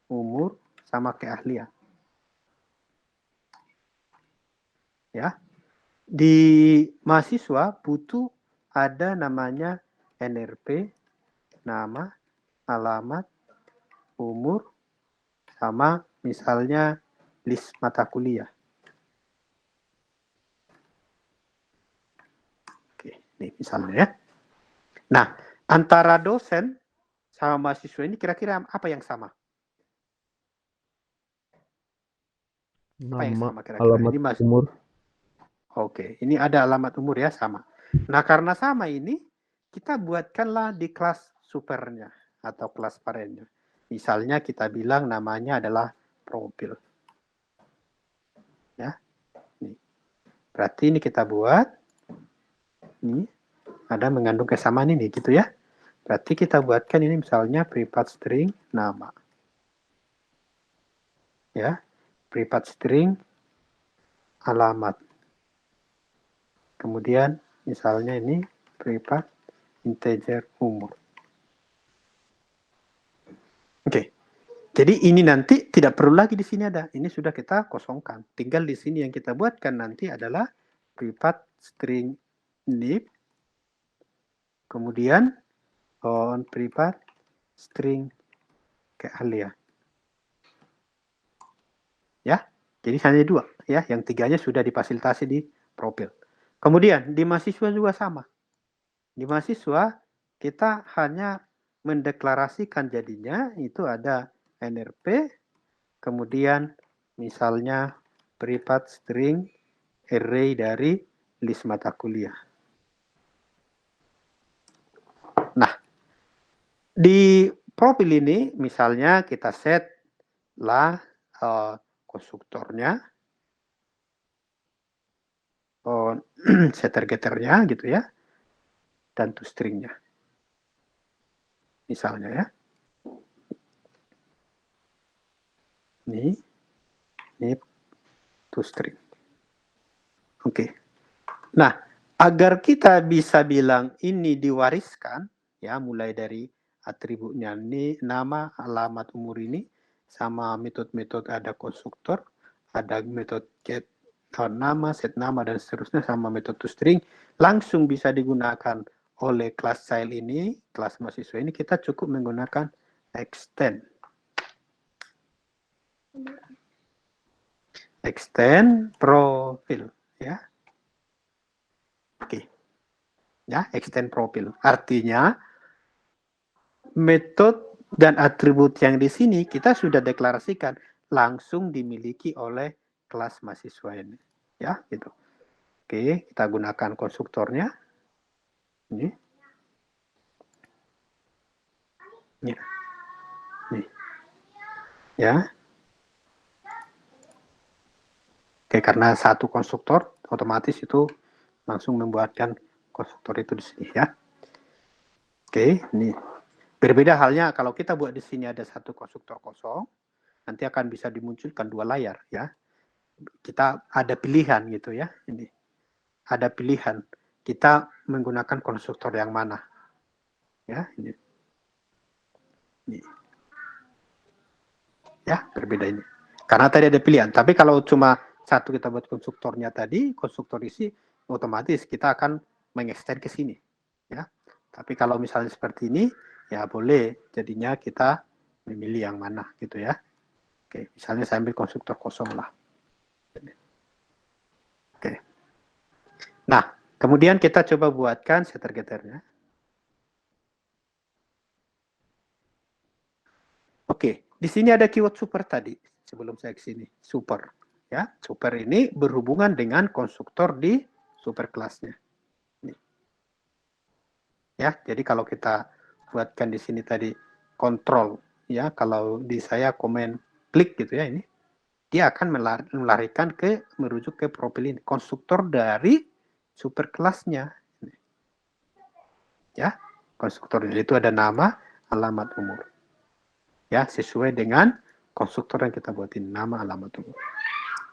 umur, sama keahlian. Ya, di mahasiswa butuh ada namanya NRP, nama, alamat, umur, sama misalnya list mata kuliah. Oke, ini misalnya ya. Nah, antara dosen sama mahasiswa ini kira-kira apa yang sama? Apa yang Nama, sama kira-kira? alamat, Ini umur. Oke, ini ada alamat umur ya, sama. Nah, karena sama ini, kita buatkanlah di kelas supernya atau kelas parennya. Misalnya kita bilang namanya adalah profil. Ya, nih. Berarti ini kita buat, ini ada mengandung kesamaan ini, gitu ya. Berarti kita buatkan ini misalnya private string nama. Ya, private string alamat. Kemudian misalnya ini private integer umur. Oke. Jadi ini nanti tidak perlu lagi di sini ada. Ini sudah kita kosongkan. Tinggal di sini yang kita buatkan nanti adalah private string name. Kemudian on private string keahlian. Ya. Jadi hanya dua ya, yang tiganya sudah difasilitasi di profil. Kemudian di mahasiswa juga sama. Di mahasiswa kita hanya mendeklarasikan jadinya itu ada NRP, kemudian misalnya private string array dari list mata kuliah. Nah, di profil ini misalnya kita set lah konstruktornya, setter getternya gitu ya, dan toStringnya. Misalnya ya. Ini toString. Oke. Nah, agar kita bisa bilang ini diwariskan, ya mulai dari atributnya ini, nama, alamat, umur ini, sama metode-metode ada konstruktor, ada metode get nama, set nama, dan seterusnya, sama metode toString, langsung bisa digunakan oleh kelas child ini, kelas mahasiswa ini, kita cukup menggunakan extend. Extend profil, ya. Oke. Ya, extend profil. Artinya metode dan atribut yang di sini kita sudah deklarasikan langsung dimiliki oleh kelas mahasiswa ini. Ya, gitu. Oke, kita gunakan konstruktornya. Ini. Ya. Nih. Ya. Oke, karena satu konstruktor otomatis itu langsung membuatkan konstruktor itu di sini ya. Oke, ini berbeda halnya kalau kita buat di sini ada satu konstruktor kosong, nanti akan bisa dimunculkan dua layar ya. Kita ada pilihan gitu ya. Ini ada pilihan kita menggunakan konstruktor yang mana ya. Ini ya, berbeda ini karena tadi ada pilihan. Tapi kalau cuma satu kita buat konstruktornya tadi, konstruktor isi, otomatis kita akan mengextend ke sini ya. Tapi kalau misalnya seperti ini ya boleh jadinya kita memilih yang mana gitu ya. Oke, misalnya saya ambil konstruktor kosong lah. Oke. Nah, kemudian kita coba buatkan setter getternya. Oke, di sini ada keyword super tadi sebelum saya ke sini. Super. Ya, super ini berhubungan dengan konstruktor di super kelasnya. Ya, jadi kalau kita buatkan di sini tadi kontrol ya, kalau di saya komen klik gitu ya ini, dia akan melarikan ke merujuk ke profil ini, konstruktor dari super kelasnya. Ya, konstruktor itu ada nama, alamat, umur. Ya, sesuai dengan konstruktor yang kita buatin, nama, alamat, umur.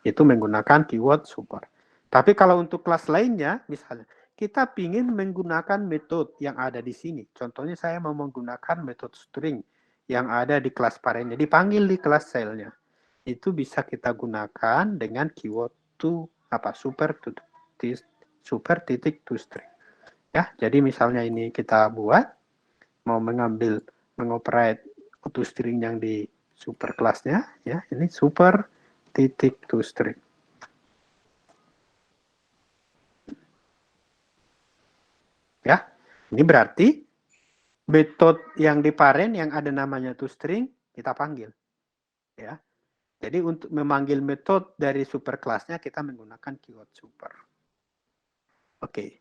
Itu menggunakan keyword super. Tapi kalau untuk kelas lainnya, misalnya kita ingin menggunakan metode yang ada di sini. Contohnya saya mau menggunakan metode string yang ada di kelas parennya, dipanggil di kelas cell-nya. Itu bisa kita gunakan dengan keyword super titik toString. Ya, jadi misalnya ini kita buat mau mengoperate toString yang di super kelasnya, ya, ini super titik toString. Ya, ini berarti metode yang di parent yang ada namanya toString kita panggil. Ya, jadi untuk memanggil metode dari super kelasnya kita menggunakan keyword super. Oke,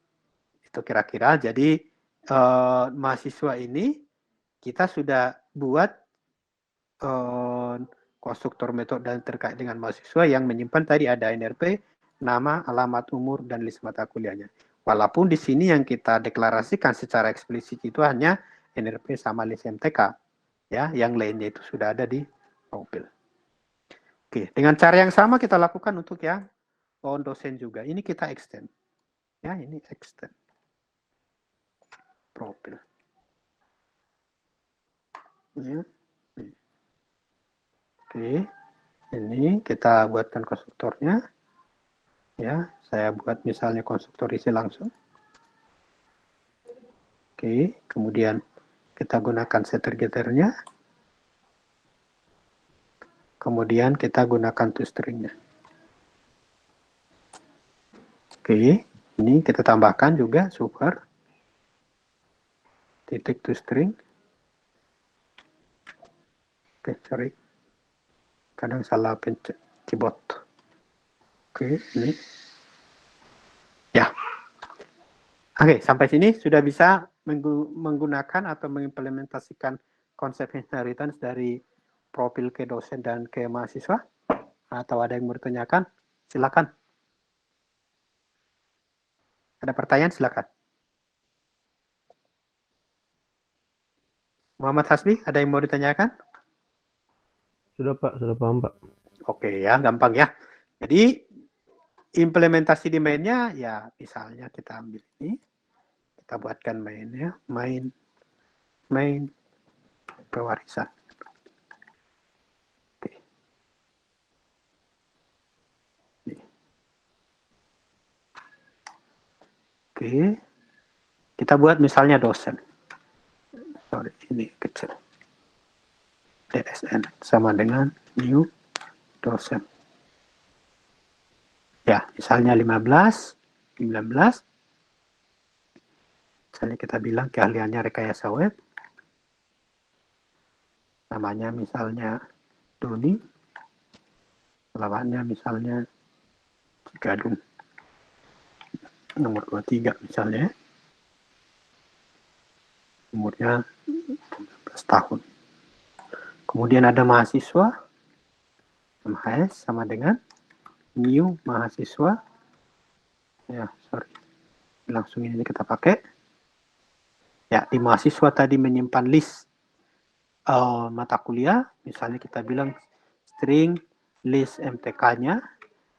itu kira-kira. Jadi mahasiswa ini kita sudah buat konstruktor metode dan terkait dengan mahasiswa yang menyimpan tadi ada NRP, nama, alamat, umur, dan list mata kuliahnya. Walaupun di sini yang kita deklarasikan secara eksplisit itu hanya NRP sama list MTK, ya, yang lainnya itu sudah ada di profil. Oke, dengan cara yang sama kita lakukan untuk yang dosen juga. Ini kita extend, ya, ini extend profil. Ya. Oke, ini kita buatkan konstruktornya. Ya, saya buat misalnya konstruktor isi langsung. Oke, kemudian kita gunakan setter getternya. Kemudian kita gunakan toString-nya. Oke, ini kita tambahkan juga super titik toString. Oke, sorry. Kadang salah pencet keyboard. Oke, ini. Ya. Oke, sampai sini sudah bisa menggunakan atau mengimplementasikan konsep inheritance dari profil ke dosen dan ke mahasiswa? Atau ada yang bertanyakan? Silakan. Ada pertanyaan? Silakan. Muhammad Hasbi, ada yang mau ditanyakan? Sudah Pak, sudah paham Pak. Oke ya, gampang ya. Jadi implementasi di mainnya ya misalnya kita ambil ini, kita buatkan mainnya, main pewarisan. Oke. Oke. Kita buat misalnya dosen. Sorry, ini kecil. DSN sama dengan new dosen. Ya, misalnya 15, 19. Misalnya kita bilang keahliannya rekayasa web. Namanya misalnya Doni. Lawannya misalnya Gadung. Nomor 23 misalnya. Umurnya 19 tahun. Kemudian ada mahasiswa. MHS sama dengan new mahasiswa. Ya, sorry. Langsung ini kita pakai. Ya, di mahasiswa tadi menyimpan list mata kuliah. Misalnya kita bilang string list MTK-nya.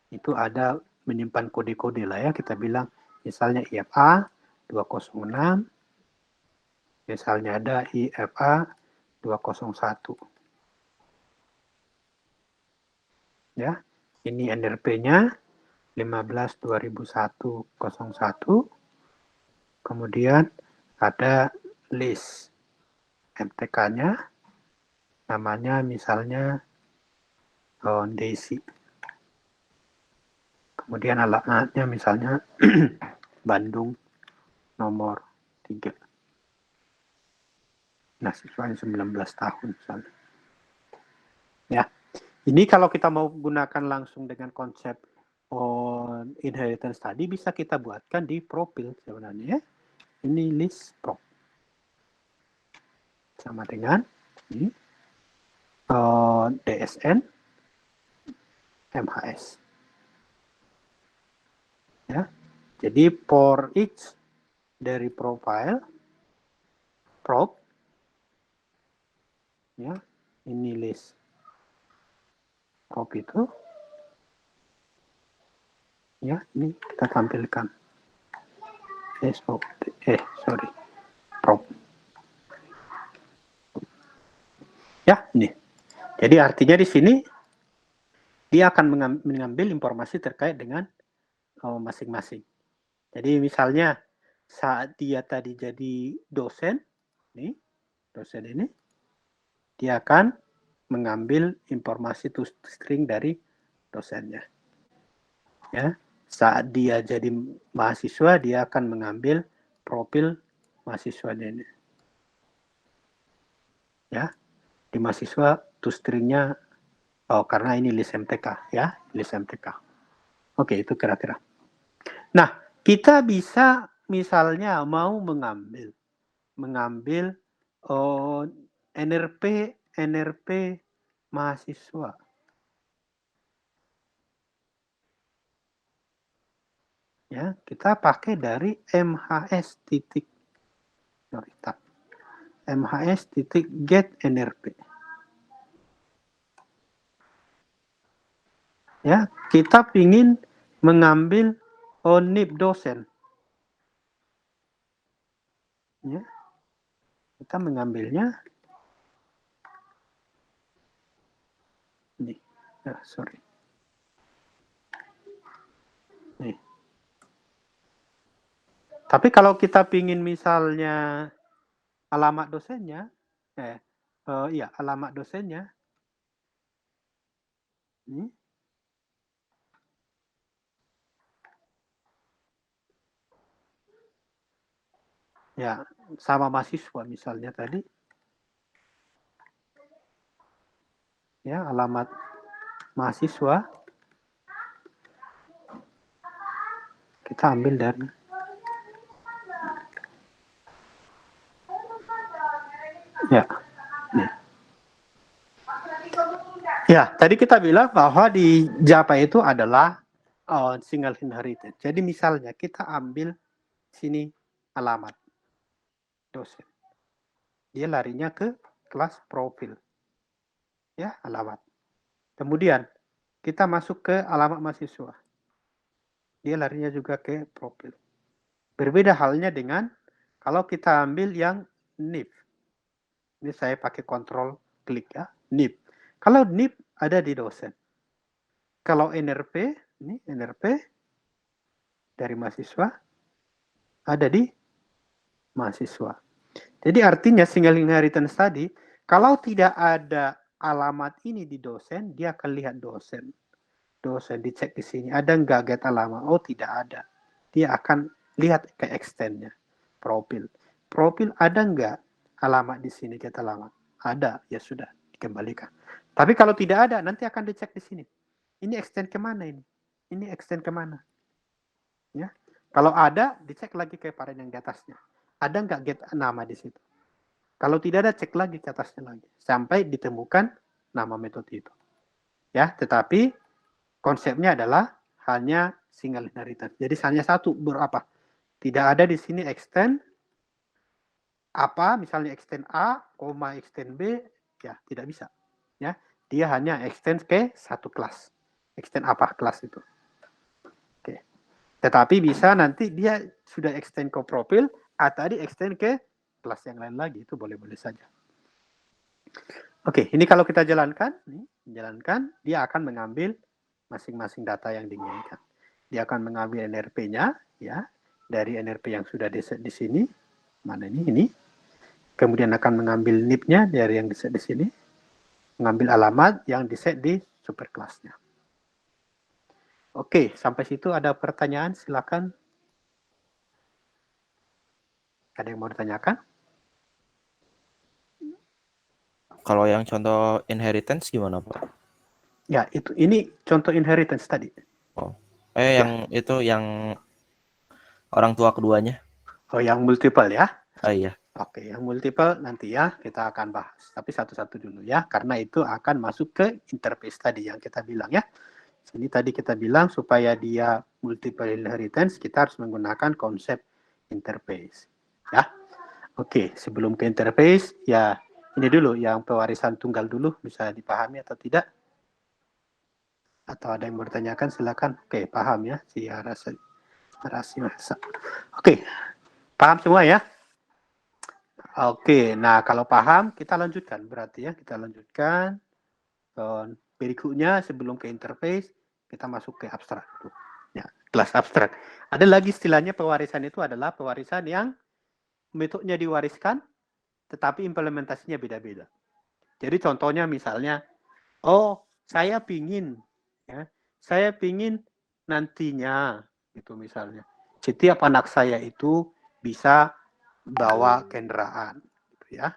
Itu ada menyimpan kode-kode lah ya. Kita bilang misalnya IFA 206. Misalnya ada IFA 201. Ya, ini NRP-nya 15/2001/01. Kemudian ada list MTK-nya, namanya misalnya Desi. Kemudian alamatnya misalnya Bandung nomor 3. Nah, siswanya 19 tahun misalnya. Ya, ini kalau kita mau gunakan langsung dengan konsep inheritance tadi, bisa kita buatkan di profil sebenarnya. Ini list prop. Sama dengan ini, DSN MHS. Ya, jadi for each dari profile prop, ya, ini list prop itu, ya, ini kita tampilkan sorry, prop. Ya, ini. Jadi artinya di sini dia akan mengambil informasi terkait dengan masing-masing. Jadi misalnya saat dia tadi jadi dosen, nih, dosen ini, dia akan mengambil informasi to string dari dosennya. Ya, saat dia jadi mahasiswa, dia akan mengambil profil mahasiswanya ini. Ya, di mahasiswa to string-nya, karena ini list MTK, ya, list MTK. Oke, itu kira-kira. Nah, kita bisa misalnya mau mengambil NRP mahasiswa. Ya, kita pakai dari MHS titik MHS titik get NRP. Ya, kita ingin mengambil NIP dosen. Ya, kita mengambilnya nih. Sorry. Nih. Tapi kalau kita ingin misalnya alamat dosennya, alamat dosennya, nih. Ya, sama mahasiswa misalnya tadi. Ya, alamat mahasiswa. Kita ambil dari ya. Nih. Ya, tadi kita bilang bahwa di Java itu adalah single inheritance. Jadi misalnya kita ambil sini alamat dosen. Dia larinya ke kelas profil. Ya, alamat. Kemudian kita masuk ke alamat mahasiswa. Dia larinya juga ke profil. Berbeda halnya dengan kalau kita ambil yang NIP. Ini saya pakai kontrol klik ya, NIP. Kalau NIP ada di dosen. Kalau NRP, ini NRP dari mahasiswa ada di mahasiswa. Jadi artinya single inheritance tadi, kalau tidak ada alamat ini di dosen, dia akan lihat dosen. Dosen dicek di sini, ada nggak get alamat? Oh, tidak ada. Dia akan lihat ke extendnya, profil. Profil ada nggak alamat di sini get alamat? Ada, ya sudah, dikembalikan. Tapi kalau tidak ada, nanti akan dicek di sini. Ini extend kemana ini? Ini extend kemana? Ya, kalau ada, dicek lagi ke parent yang di atasnya. Ada nggak get nama di situ? Kalau tidak ada, cek lagi ke atasnya lagi. Sampai ditemukan nama metode itu. Ya, tetapi konsepnya adalah hanya single inheritance. Jadi hanya satu berapa? Tidak ada di sini extend apa, misalnya extend A, extend B, ya tidak bisa. Ya, dia hanya extend ke satu kelas. Extend apa kelas itu. Oke. Tetapi bisa nanti dia sudah extend ke profil, atau tadi extend ke kelas yang lain lagi, itu boleh-boleh saja. Oke, ini kalau kita jalankan, dia akan mengambil masing-masing data yang diinginkan. Dia akan mengambil NRP-nya, ya, dari NRP yang sudah diset di sini, mana ini. Kemudian akan mengambil NIP-nya dari yang diset di sini, mengambil alamat yang diset di superclass-nya. Oke, sampai situ ada pertanyaan, silakan. Ada yang mau ditanyakan? Kalau yang contoh inheritance gimana, Pak? Ya, ini contoh inheritance tadi. Oh. Yang itu yang orang tua keduanya. Oh, yang multiple ya? Oh iya. Oke, yang multiple nanti ya kita akan bahas. Tapi satu-satu dulu ya, karena itu akan masuk ke interface tadi yang kita bilang ya. Sini tadi kita bilang supaya dia multiple inheritance, kita harus menggunakan konsep interface. Ya, oke, sebelum ke interface, ya ini dulu yang pewarisan tunggal dulu, bisa dipahami atau tidak? Atau ada yang bertanyakan, silakan. Oke, paham ya, si Arasi Masa. Oke, paham semua ya? Oke, nah kalau paham kita lanjutkan berarti ya, kita lanjutkan. Berikutnya sebelum ke interface kita masuk ke abstrak. Ya, kelas abstrak. Ada lagi istilahnya pewarisan itu adalah pewarisan yang metodenya diwariskan tetapi implementasinya beda-beda. Jadi contohnya misalnya, saya pingin nantinya itu misalnya setiap anak saya itu bisa bawa kendaraan, gitu ya.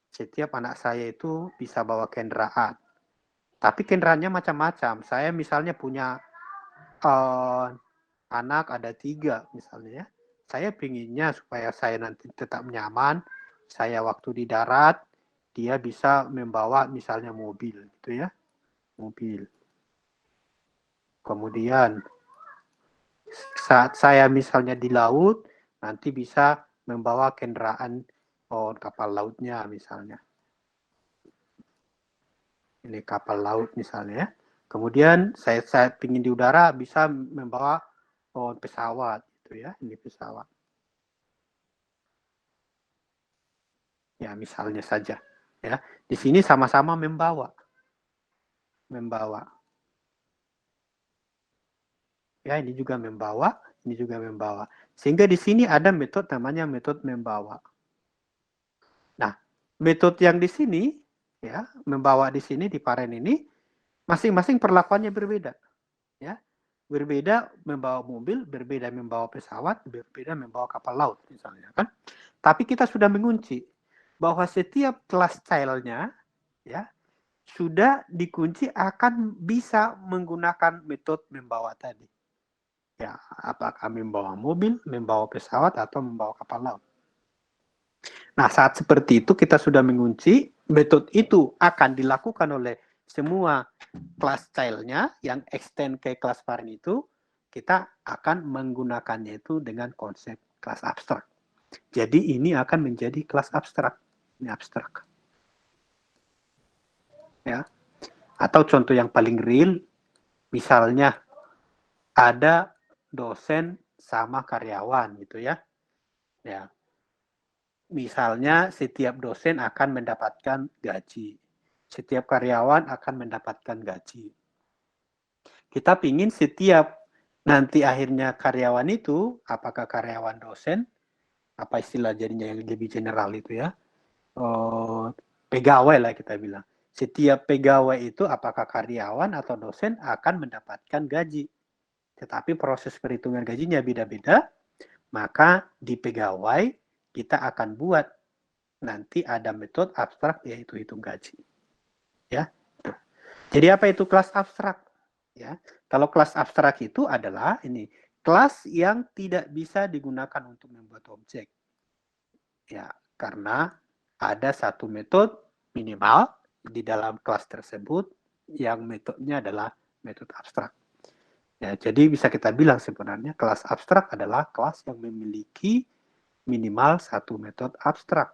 Setiap anak saya itu bisa bawa kendaraan. Tapi kendaraannya macam-macam. Saya misalnya punya anak ada 3 misalnya ya. Saya pinginnya supaya saya nanti tetap nyaman, saya waktu di darat, dia bisa membawa misalnya mobil gitu ya. Mobil. Kemudian saat saya misalnya di laut, nanti bisa membawa kendaraan kapal lautnya misalnya. Ini kapal laut misalnya ya. Kemudian saya ingin di udara bisa membawa pesawat gitu ya. Ini pesawat. Ya, misalnya saja ya. Di sini sama-sama membawa. Ya, ini juga membawa, ini juga membawa. Sehingga di sini ada metode namanya metode membawa. Nah, metode yang di sini ya, membawa di sini di paren ini masing-masing perlakuannya berbeda. Ya. Berbeda membawa mobil, berbeda membawa pesawat, berbeda membawa kapal laut misalnya kan. Tapi kita sudah mengunci bahwa setiap kelas child-nya ya sudah dikunci akan bisa menggunakan metode membawa tadi. Ya, apakah membawa mobil, membawa pesawat, atau membawa kapal laut. Nah, saat seperti itu kita sudah mengunci metode itu akan dilakukan oleh semua kelas child-nya yang extend ke kelas parent itu, kita akan menggunakannya itu dengan konsep kelas abstrak. Jadi ini akan menjadi kelas abstrak. Ini abstrak. Ya. Atau contoh yang paling real, misalnya ada dosen sama karyawan gitu ya. Ya. Misalnya setiap dosen akan mendapatkan gaji. Setiap karyawan akan mendapatkan gaji. Kita ingin setiap nanti akhirnya karyawan itu, apakah karyawan dosen, apa istilah jadinya yang lebih general itu ya, pegawai lah kita bilang. Setiap pegawai itu apakah karyawan atau dosen akan mendapatkan gaji. Tetapi proses perhitungan gajinya beda-beda, maka di pegawai kita akan buat nanti ada metode abstrak yaitu hitung gaji. Ya. Jadi apa itu kelas abstrak? Ya. Kalau kelas abstrak itu adalah ini, kelas yang tidak bisa digunakan untuk membuat objek. Ya, karena ada satu metode minimal di dalam kelas tersebut yang metodenya adalah metode abstrak. Ya, jadi bisa kita bilang sebenarnya kelas abstrak adalah kelas yang memiliki minimal satu metode abstrak.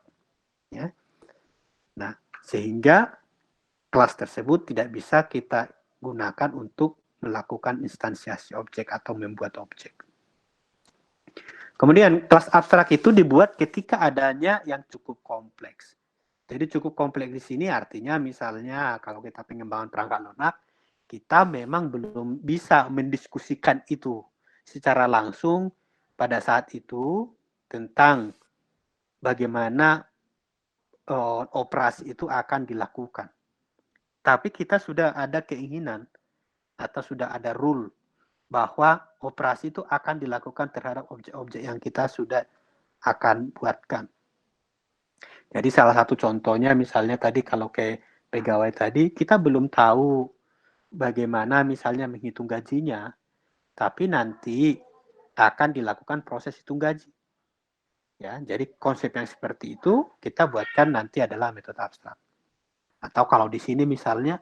Ya. Nah, sehingga kelas tersebut tidak bisa kita gunakan untuk melakukan instansiasi objek atau membuat objek. Kemudian kelas abstrak itu dibuat ketika adanya yang cukup kompleks. Jadi cukup kompleks di sini artinya misalnya kalau kita pengembangan perangkat lunak, kita memang belum bisa mendiskusikan itu secara langsung pada saat itu tentang bagaimana operasi itu akan dilakukan. Tapi kita sudah ada keinginan atau sudah ada rule bahwa operasi itu akan dilakukan terhadap objek-objek yang kita sudah akan buatkan. Jadi salah satu contohnya misalnya tadi kalau ke pegawai tadi, kita belum tahu bagaimana misalnya menghitung gajinya, tapi nanti akan dilakukan proses hitung gaji. Ya, jadi konsep yang seperti itu kita buatkan nanti adalah metode abstrak. Atau kalau di sini misalnya,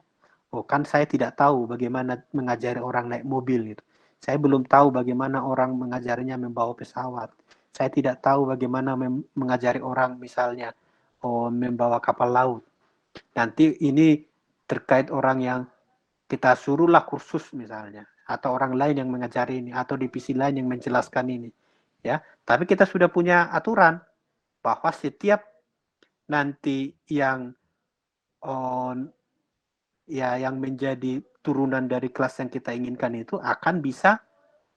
kan saya tidak tahu bagaimana mengajari orang naik mobil gitu. Saya belum tahu bagaimana orang mengajarinya membawa pesawat. Saya tidak tahu bagaimana mengajari orang misalnya membawa kapal laut. Nanti ini terkait orang yang kita suruhlah kursus misalnya, atau orang lain yang mengajari ini, atau divisi lain yang menjelaskan ini. Ya, tapi kita sudah punya aturan bahwa setiap nanti yang yang menjadi turunan dari kelas yang kita inginkan itu akan bisa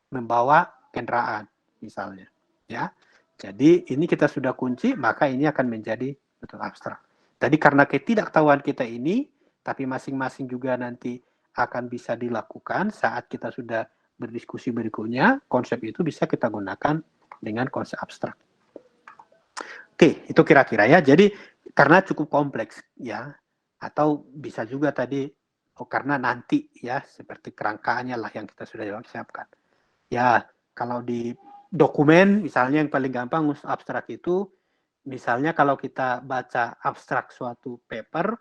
membawa kendaraan misalnya, ya. Jadi ini kita sudah kunci, maka ini akan menjadi metode abstrak. Jadi karena ketidaktahuan kita ini, tapi masing-masing juga nanti akan bisa dilakukan saat kita sudah berdiskusi berikutnya, konsep itu bisa kita gunakan dengan konsep abstrak. Oke, itu kira-kira ya. Jadi karena cukup kompleks ya, atau bisa juga tadi karena nanti ya seperti kerangkaannya lah yang kita sudah siapkan. Ya, kalau di dokumen misalnya yang paling gampang abstrak itu, misalnya kalau kita baca abstrak suatu paper,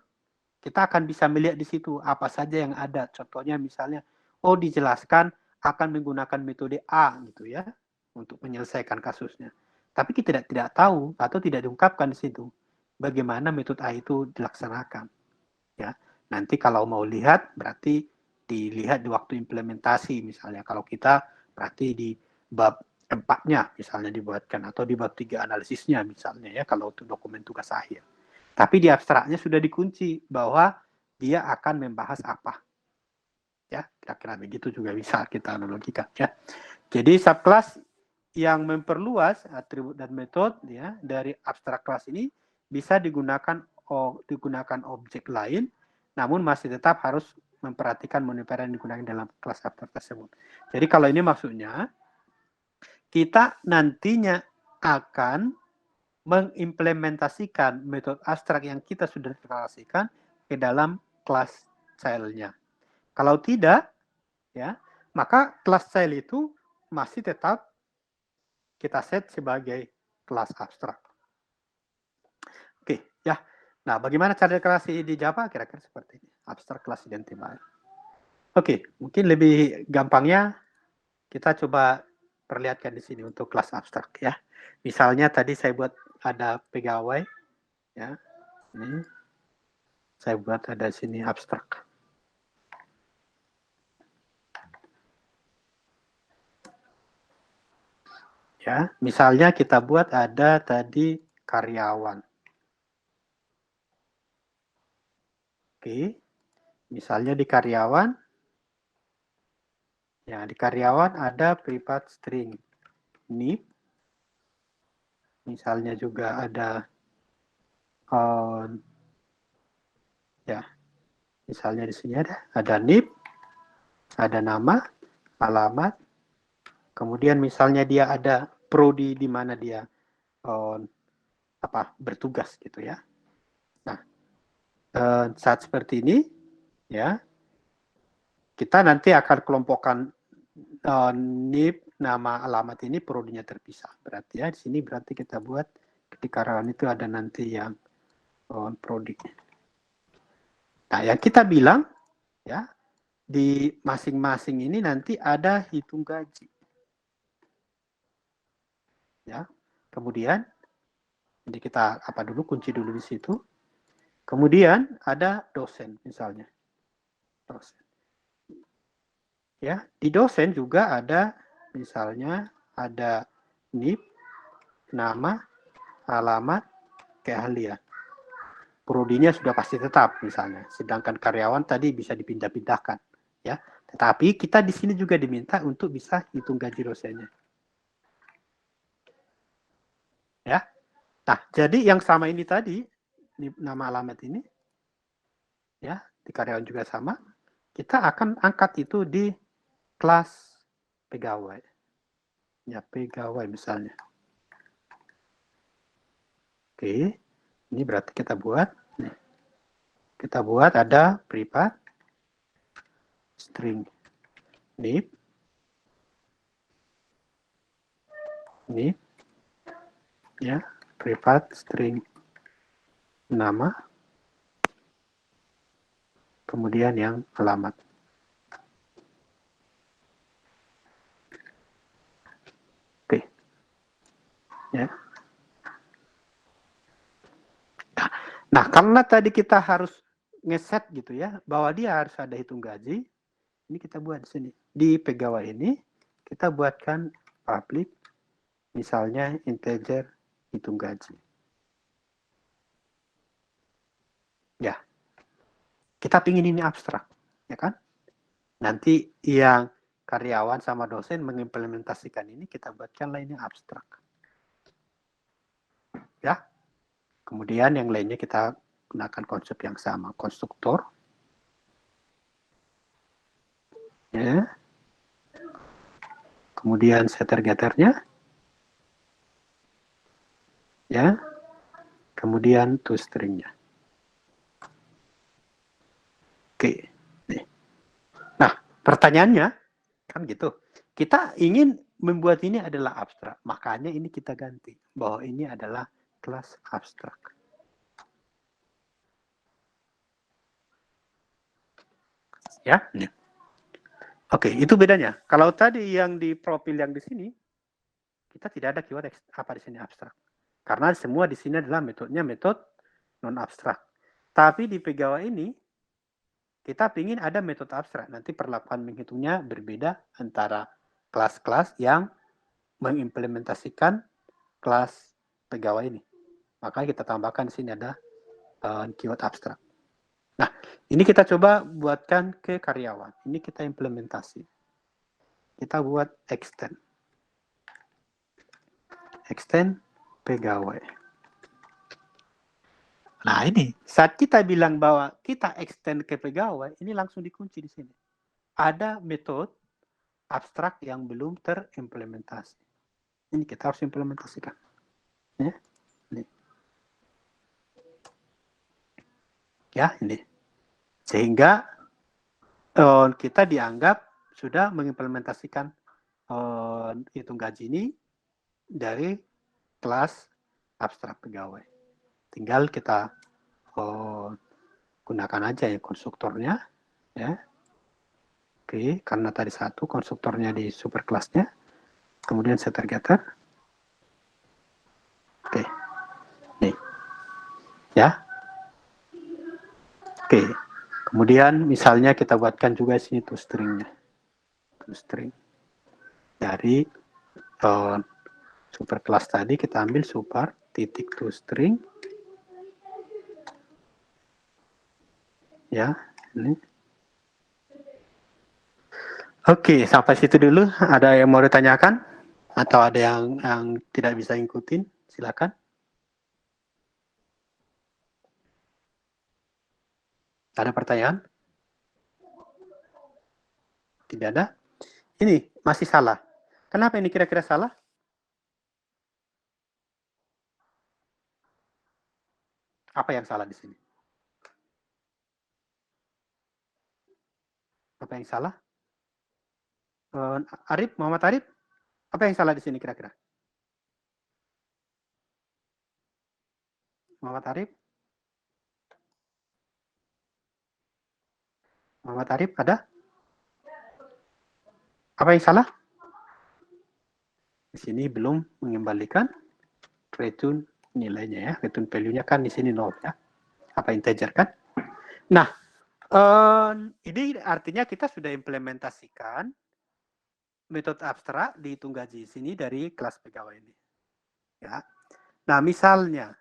kita akan bisa melihat di situ apa saja yang ada. Contohnya misalnya, dijelaskan akan menggunakan metode A gitu ya untuk menyelesaikan kasusnya. Tapi kita tidak tahu atau tidak diungkapkan di situ bagaimana metode A itu dilaksanakan. Ya, nanti kalau mau lihat berarti dilihat di waktu implementasi misalnya. Kalau kita berarti di bab 4-nya misalnya dibuatkan atau di bab 3 analisisnya misalnya ya kalau untuk dokumen tugas akhir. Tapi di abstraknya sudah dikunci bahwa dia akan membahas apa. Ya, kira-kira begitu juga bisa kita analogikan ya. Jadi subclass yang memperluas atribut dan metode ya dari abstrak kelas ini bisa digunakan objek lain, namun masih tetap harus memperhatikan modifier yang digunakan dalam kelas abstrak tersebut. Jadi kalau ini maksudnya kita nantinya akan mengimplementasikan metode abstrak yang kita sudah deklarasikan ke dalam kelas child-nya. Kalau tidak, ya, maka kelas child itu masih tetap kita set sebagai kelas abstrak. Oke, ya. Nah, bagaimana cara deklarasi di Java? Kira-kira seperti ini. Abstrak class identifier. Oke, mungkin lebih gampangnya kita coba perlihatkan di sini untuk kelas abstrak ya. Misalnya tadi saya buat ada pegawai ya. Ini saya buat ada sini abstrak. Ya, misalnya kita buat ada tadi karyawan. Oke. Misalnya di karyawan, ya di karyawan ada private string nib. Misalnya juga ada ya, misalnya di sini ada nib, ada nama, alamat, kemudian misalnya dia ada prodi di mana dia bertugas gitu ya. Nah, saat seperti ini ya, kita nanti akan kelompokkan nib, nama, alamat ini prodinya terpisah. Berarti ya di sini berarti kita buat di karyawan itu ada nanti yang prodi. Nah, yang kita bilang ya di masing-masing ini nanti ada hitung gaji. Ya. Kemudian jadi kita kunci dulu di situ. Kemudian ada dosen misalnya. Dosen. Ya, di dosen juga ada misalnya ada NIP, nama, alamat, keahlian. Prodinya sudah pasti tetap misalnya. Sedangkan karyawan tadi bisa dipindah-pindahkan, ya. Tetapi kita di sini juga diminta untuk bisa hitung gaji dosennya. Ya. Nah, jadi yang sama ini tadi nama alamat ini ya, di karyawan juga sama. Kita akan angkat itu di kelas pegawai. Ya, pegawai misalnya. Oke. Ini berarti kita buat ada private string nib ya, private string nama, kemudian yang alamat. Oke. Ya. Nah, karena tadi kita harus ngeset gitu ya, bahwa dia harus ada hitung gaji, ini kita buat di sini. Di pegawai ini, kita buatkan public, misalnya integer hitung gaji. Kita pingin ini abstrak, ya kan? Nanti yang karyawan sama dosen mengimplementasikan ini, kita buatkanlah ini abstrak. Ya. Kemudian yang lainnya kita gunakan konsep yang sama, konstruktor. Ya. Kemudian setter-getternya. Ya. Kemudian toString-nya. Oke. Nah, pertanyaannya kan gitu. Kita ingin membuat ini adalah abstrak. Makanya ini kita ganti bahwa ini adalah kelas abstrak. Ya, ini. Oke, itu bedanya. Kalau tadi yang di profil yang di sini, kita tidak ada keyword apa di sini abstrak. Karena semua di sini adalah metodenya metode non abstrak. Tapi di pegawai ini, kita ingin ada metode abstrak. Nanti perlakuan menghitungnya berbeda antara kelas-kelas yang mengimplementasikan kelas pegawai ini. Maka kita tambahkan di sini ada keyword abstrak. Nah, ini kita coba buatkan ke karyawan. Ini kita implementasi. Kita buat extend. Extend pegawai. Nah, ini saat kita bilang bahwa kita extend ke pegawai, ini langsung dikunci di sini. Ada metode abstrak yang belum terimplementasi. Ini kita harus implementasikan. Ya, ini. Ya, ini. Sehingga kita dianggap sudah mengimplementasikan hitung gaji ini dari kelas abstrak pegawai. Tinggal kita gunakan aja ya konstruktornya. Ya. Oke, karena tadi satu konstruktornya di superclassnya. Kemudian setter-getter. Oke. Nih. Ya. Oke. Kemudian misalnya kita buatkan juga sini toString-nya. toString. Dari superclass tadi kita ambil super titik toString. Ya, ini. Oke, sampai situ dulu. Ada yang mau ditanyakan? Atau ada yang tidak bisa ngikutin? Silakan. Ada pertanyaan? Tidak ada? Ini masih salah. Kenapa ini kira-kira salah? Apa yang salah di sini? Apa yang salah? Arif, Muhammad Arif, apa yang salah di sini kira-kira? Muhammad Arif? Muhammad Arif, ada? Apa yang salah? Di sini belum mengembalikan return nilainya ya. Return value-nya kan di sini 0 ya. Apa integer kan? Nah, ini artinya kita sudah implementasikan metode abstrak di hitung gaji sini dari kelas pegawai ini. Ya. Nah, misalnya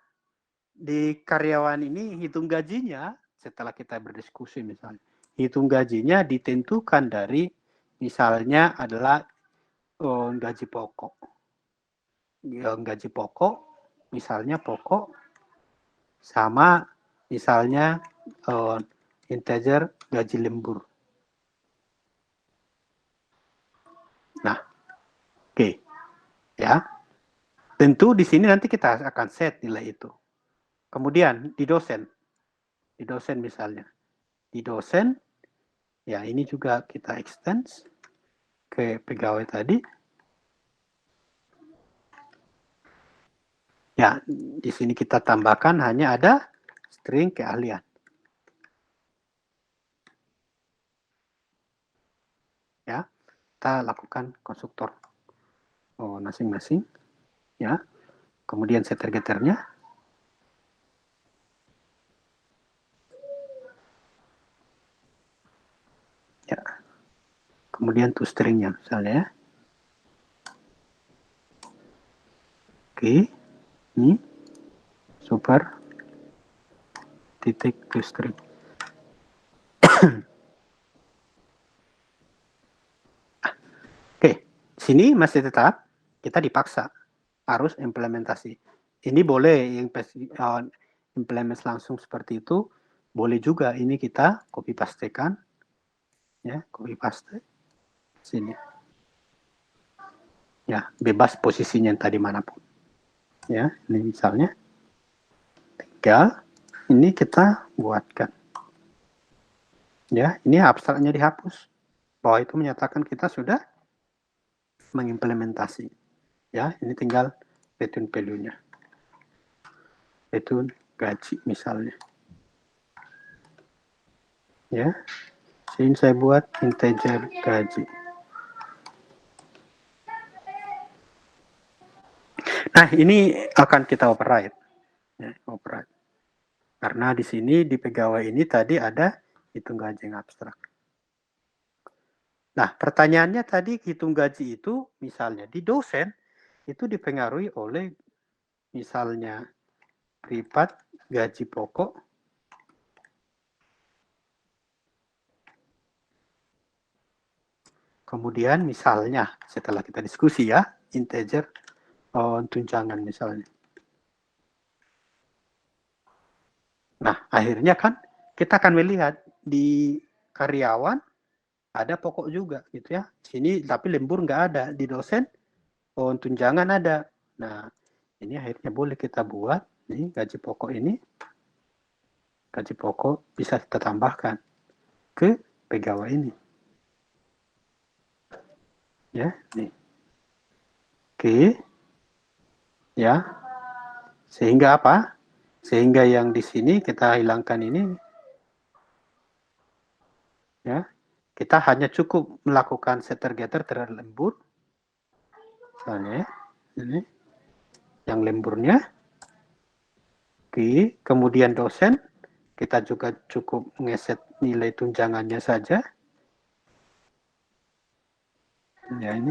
di karyawan ini hitung gajinya setelah kita berdiskusi misalnya, hitung gajinya ditentukan dari misalnya adalah gaji pokok. Gaji pokok misalnya pokok sama misalnya integer gaji lembur. Nah, oke. Ya. Tentu di sini nanti kita akan set nilai itu. Kemudian di dosen misalnya. Di dosen, ya ini juga kita extend ke pegawai tadi. Ya, di sini kita tambahkan hanya ada string keahlian. Ya, kita lakukan konstruktor masing-masing. Ya, kemudian setter-getternya. Ya, kemudian toString-nya misalnya ya. Oke, ini super titik toString. Oke, sini masih tetap kita dipaksa harus implementasi. Ini boleh implement langsung seperti itu, boleh juga ini kita copy pastekan, ya copy paste sini. Ya, bebas posisinya tadi manapun. Ya, ini misalnya tinggal ini kita buatkan. Ya, ini abstraknya dihapus. Bahwa itu menyatakan kita sudah mengimplementasi. Ya, ini tinggal return value-nya. Return gaji misalnya. Ya. Sini saya buat integer gaji. Nah, ini akan kita override. Ya, override. Karena di sini di pegawai ini tadi ada hitung gaji yang abstrak. Nah, pertanyaannya tadi hitung gaji itu misalnya di dosen itu dipengaruhi oleh misalnya privat gaji pokok, kemudian misalnya setelah kita diskusi ya integer tunjangan misalnya. Nah, akhirnya kan kita akan melihat di karyawan ada pokok juga gitu ya. Sini tapi lembur nggak ada, di dosen tunjangan ada. Nah, ini akhirnya boleh kita buat nih gaji pokok ini. Gaji pokok bisa kita tambahkan ke pegawai ini. Ya, nih. Oke. Ya. Sehingga apa? Sehingga yang di sini kita hilangkan ini. Ya. Kita hanya cukup melakukan setter getter terhadap lembur. Misalnya ini yang lemburnya. Oke, kemudian dosen kita juga cukup ngeset nilai tunjangannya saja. Ya ini.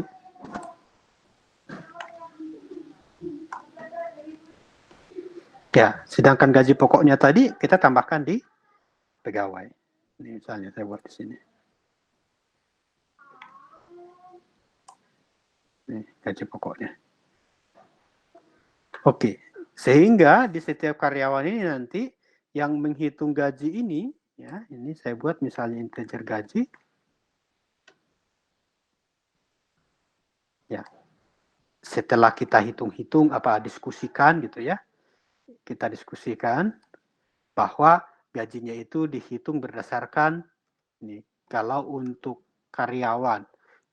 Ya, sedangkan gaji pokoknya tadi kita tambahkan di pegawai. Ini misalnya saya buat di sini. Ini gaji pokoknya. Oke, sehingga di setiap karyawan ini nanti yang menghitung gaji ini, ya, ini saya buat misalnya integer gaji. Ya, setelah kita hitung-hitung apa diskusikan gitu ya, kita diskusikan bahwa gajinya itu dihitung berdasarkan ini. Kalau untuk karyawan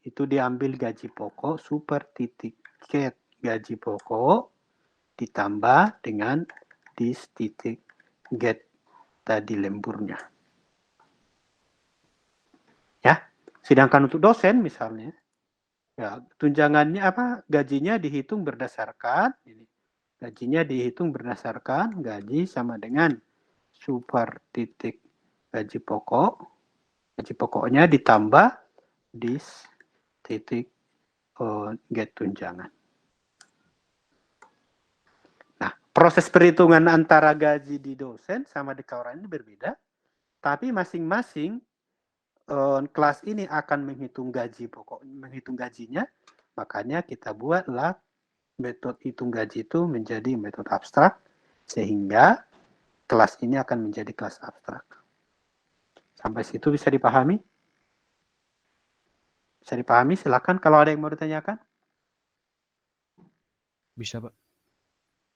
itu diambil gaji pokok super titik get gaji pokok ditambah dengan dis titik get tadi lemburnya. Ya, sedangkan untuk dosen misalnya, ya tunjangannya apa? Gajinya dihitung berdasarkan ini. Gajinya dihitung berdasarkan gaji sama dengan super titik gaji pokok. Gaji pokoknya ditambah dis titik get tunjangan. Nah, proses perhitungan antara gaji di dosen sama di karyawan ini berbeda, tapi masing-masing kelas ini akan menghitung gaji pokok, menghitung gajinya, makanya kita buatlah metode hitung gaji itu menjadi metode abstrak, sehingga kelas ini akan menjadi kelas abstrak. Sampai situ bisa dipahami? Bisa dipahami? Silakan kalau ada yang mau ditanyakan. Bisa, Pak.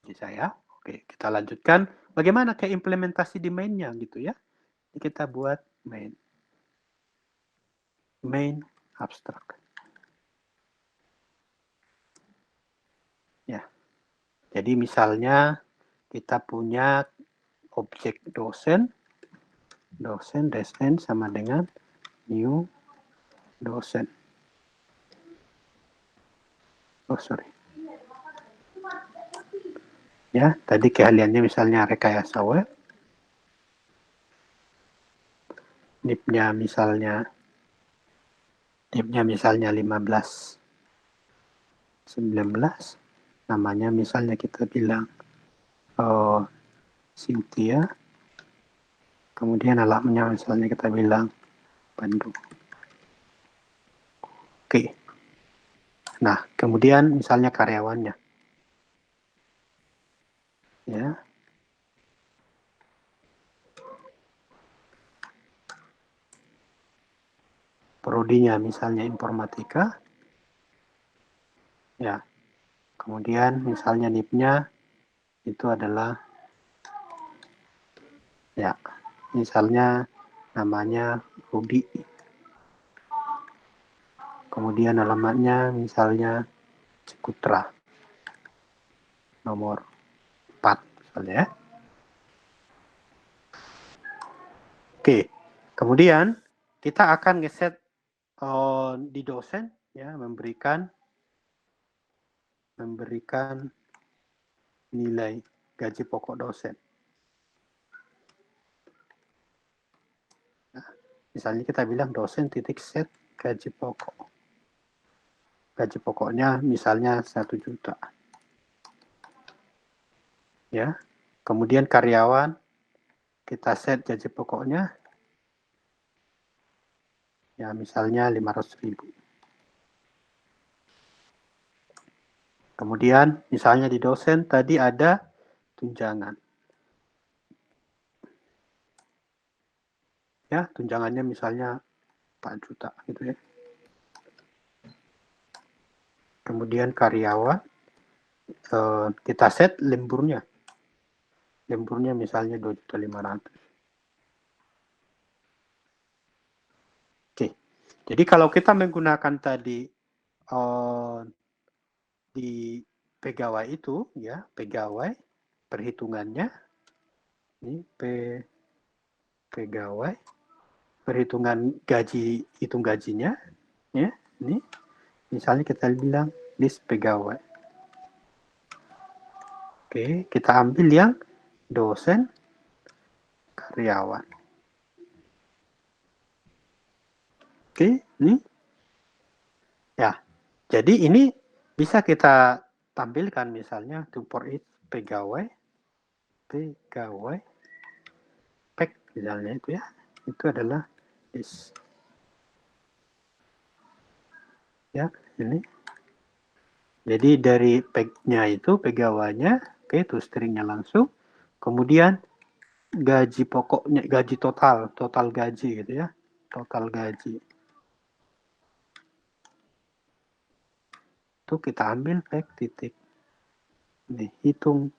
Bisa ya. Oke, kita lanjutkan. Bagaimana kayak implementasi di mainnya gitu ya. Jadi kita buat main. Main abstrak. Ya. Jadi misalnya kita punya objek dosen sama dengan new dosen. Oh, sorry. Ya, tadi keahliannya misalnya rekayasa web. NIP-nya misalnya 15 19. Namanya misalnya kita bilang Cynthia. Kemudian alamatnya misalnya kita bilang Bandung. Oke. Nah, kemudian misalnya karyawannya. Ya. Prodinya misalnya informatika. Ya. Kemudian misalnya NIP-nya itu adalah ya, misalnya namanya Rudi. Kemudian alamatnya misalnya Cikutra. Nomor 4 misalnya ya. Oke. Kemudian kita akan ngeset di dosen ya, memberikan nilai gaji pokok dosen. Nah, misalnya kita bilang dosen titik set gaji pokok. Gaji pokoknya misalnya 1 juta. Ya. Kemudian karyawan kita set gaji pokoknya ya misalnya 500.000. Kemudian misalnya di dosen tadi ada tunjangan. Ya, tunjangannya misalnya 4 juta gitu ya. Kemudian karyawan kita set lemburnya. Lemburnya misalnya 2.500.000. Oke. Jadi kalau kita menggunakan tadi di pegawai itu ya, pegawai perhitungannya ini pegawai perhitungan gaji, hitung gajinya ya, ini misalnya kita bilang list pegawai. Oke, kita ambil yang dosen karyawan. Oke, ini ya. Jadi ini bisa kita tampilkan misalnya to for it pegawai peg misalnya itu ya. Itu adalah this. Ya, ini. Jadi dari peg-nya itu pegawainya, oke, itu stringnya langsung. Kemudian gaji pokoknya, gaji total gaji gitu ya. Total gaji. Itu kita ambil peg titik. Nih, hitung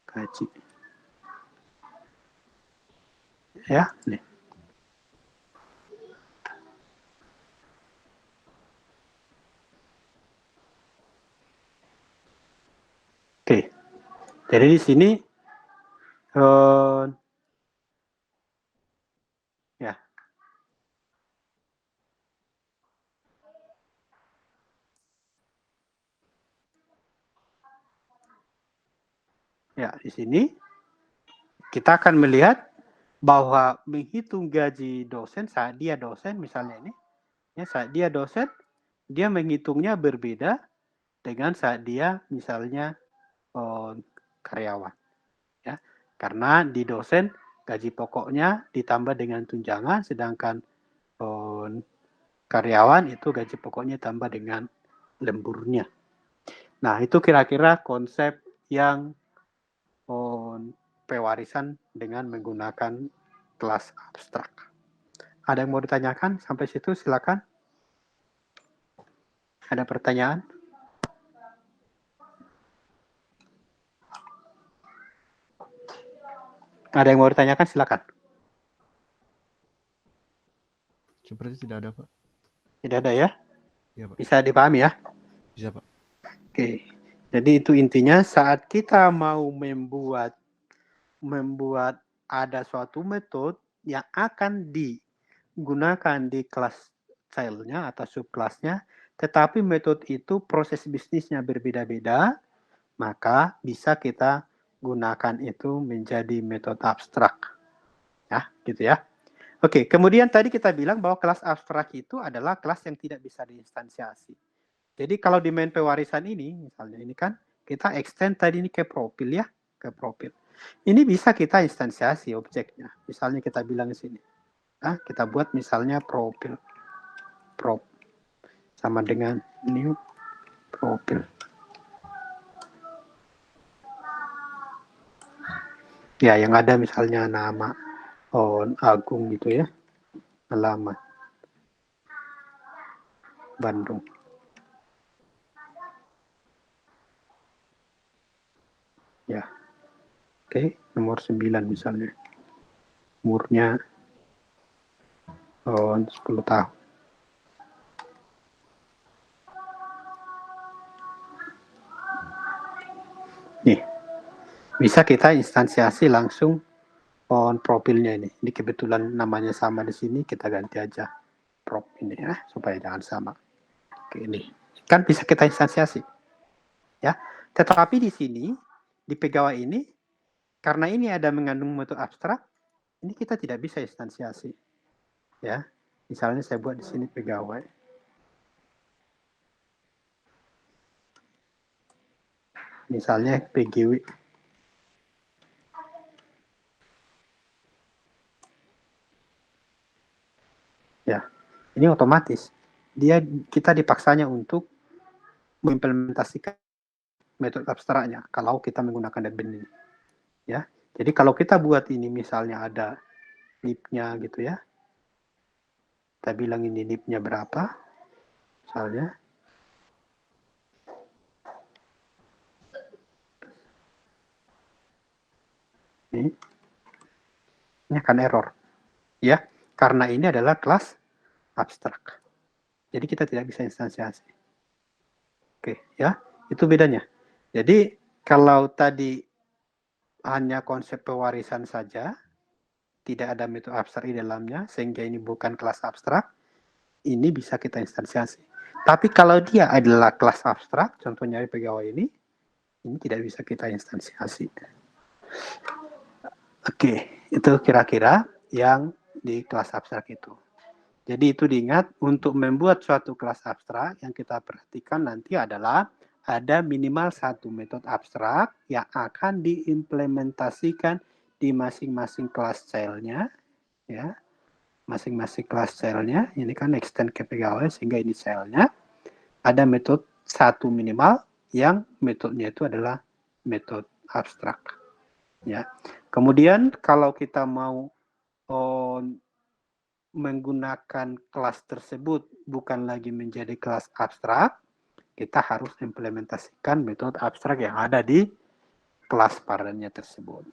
gaji. Ya, nih. Oke. Jadi di sini ya. Ya, di sini kita akan melihat bahwa menghitung gaji dosen saat dia dosen misalnya ini, ya saat dia dosen dia menghitungnya berbeda dengan saat dia misalnya karyawan, ya karena di dosen gaji pokoknya ditambah dengan tunjangan, sedangkan karyawan itu gaji pokoknya tambah dengan lemburnya. Nah itu kira-kira konsep yang pewarisan dengan menggunakan kelas abstrak. Ada yang mau ditanyakan sampai situ? Silakan. Ada pertanyaan? Ada yang mau ditanyakan? Silakan. Seperti tidak ada, Pak. Tidak ada ya? Iya, Pak. Bisa dipahami ya? Bisa, Pak. Oke. Jadi itu intinya saat kita mau membuat ada suatu metode yang akan digunakan di kelas childnya atau subkelasnya, tetapi metode itu proses bisnisnya berbeda-beda, maka bisa kita gunakan itu menjadi metode abstrak. Ya, gitu ya. Oke, kemudian tadi kita bilang bahwa kelas abstrak itu adalah kelas yang tidak bisa diinstansiasi. Jadi kalau di main pewarisan ini, misalnya ini kan, kita extend tadi ini ke profil ya, ke profil. Ini bisa kita instansiasi objeknya. Misalnya kita bilang di sini. Kita buat misalnya profil. Prop sama dengan new profil. Ya, yang ada misalnya nama Agung gitu ya. Alamat Bandung. Ya. Oke, nomor 9 misalnya. Umurnya 10 tahun. Nih, bisa kita instansiasi langsung profilnya ini. Ini kebetulan namanya sama di sini, kita ganti aja prop ini ya, supaya jangan sama. Oke, ini kan bisa kita instansiasi. Ya, tetapi di sini di pegawai ini karena ini ada mengandung metode abstrak, ini kita tidak bisa instansiasi. Ya, misalnya saya buat di sini pegawai. Misalnya PGW. Ya, ini otomatis kita dipaksanya untuk mengimplementasikan metode abstraknya kalau kita menggunakan NetBeans ini. Ya, jadi kalau kita buat ini misalnya ada NIP-nya gitu ya, kita bilang ini NIP-nya berapa, misalnya. Ini akan error. Ya, karena ini adalah kelas abstrak. Jadi kita tidak bisa instansiasi. Oke, ya. Itu bedanya. Jadi kalau tadi hanya konsep pewarisan saja, tidak ada metode abstrak di dalamnya, sehingga ini bukan kelas abstrak, ini bisa kita instansiasi. Tapi kalau dia adalah kelas abstrak, contohnya pegawai ini tidak bisa kita instansiasi. Oke, itu kira-kira yang di kelas abstrak itu. Jadi itu diingat, untuk membuat suatu kelas abstrak yang kita perhatikan nanti adalah ada minimal satu metode abstrak yang akan diimplementasikan di masing-masing kelas child-nya, ya. Masing-masing kelas child-nya, ini kan extend ke pegawai sehingga ini child-nya. Ada metode satu minimal yang metodenya itu adalah metode abstrak. Ya. Kemudian kalau kita mau menggunakan kelas tersebut bukan lagi menjadi kelas abstrak, kita harus implementasikan metode abstrak yang ada di kelas parentnya tersebut.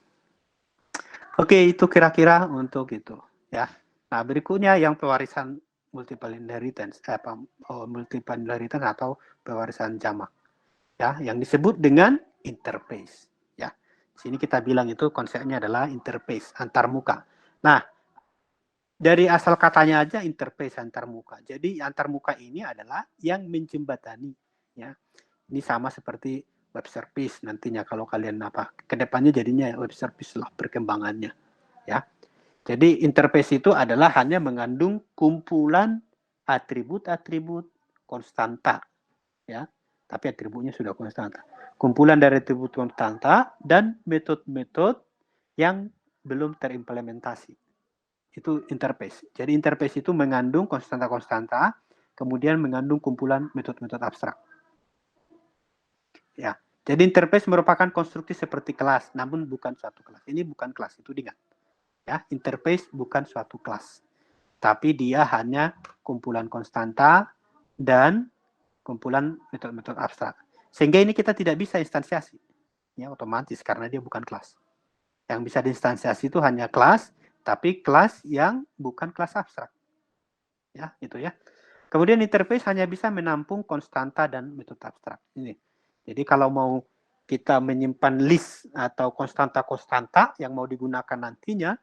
Oke, itu kira-kira untuk itu ya. Nah, berikutnya yang pewarisan multiple inheritance multiple inheritance atau pewarisan jamak. Ya, yang disebut dengan interface ya. Di sini kita bilang itu konsepnya adalah interface antarmuka. Nah, dari asal katanya aja interface antarmuka. Jadi antarmuka ini adalah yang menjembatani ya. Ini sama seperti web service nantinya kalau kalian kedepannya jadinya web service lah perkembangannya ya. Jadi interface itu adalah hanya mengandung kumpulan atribut-atribut konstanta ya. Tapi atributnya sudah konstanta. Kumpulan dari atribut konstanta dan metode-metode yang belum terimplementasi. Itu interface. Jadi interface itu mengandung konstanta-konstanta, kemudian mengandung kumpulan metode-metode abstrak. Ya, jadi interface merupakan konstruksi seperti kelas, namun bukan suatu kelas. Ini bukan kelas, itu diingat. Ya, interface bukan suatu kelas, tapi dia hanya kumpulan konstanta dan kumpulan metode-metode abstrak. Sehingga ini kita tidak bisa instansiasi, ya otomatis karena dia bukan kelas. Yang bisa diinstansiasi itu hanya kelas, tapi kelas yang bukan kelas abstrak. Ya, itu ya. Kemudian interface hanya bisa menampung konstanta dan metode abstrak. Ini. Jadi kalau mau kita menyimpan list atau konstanta-konstanta yang mau digunakan nantinya,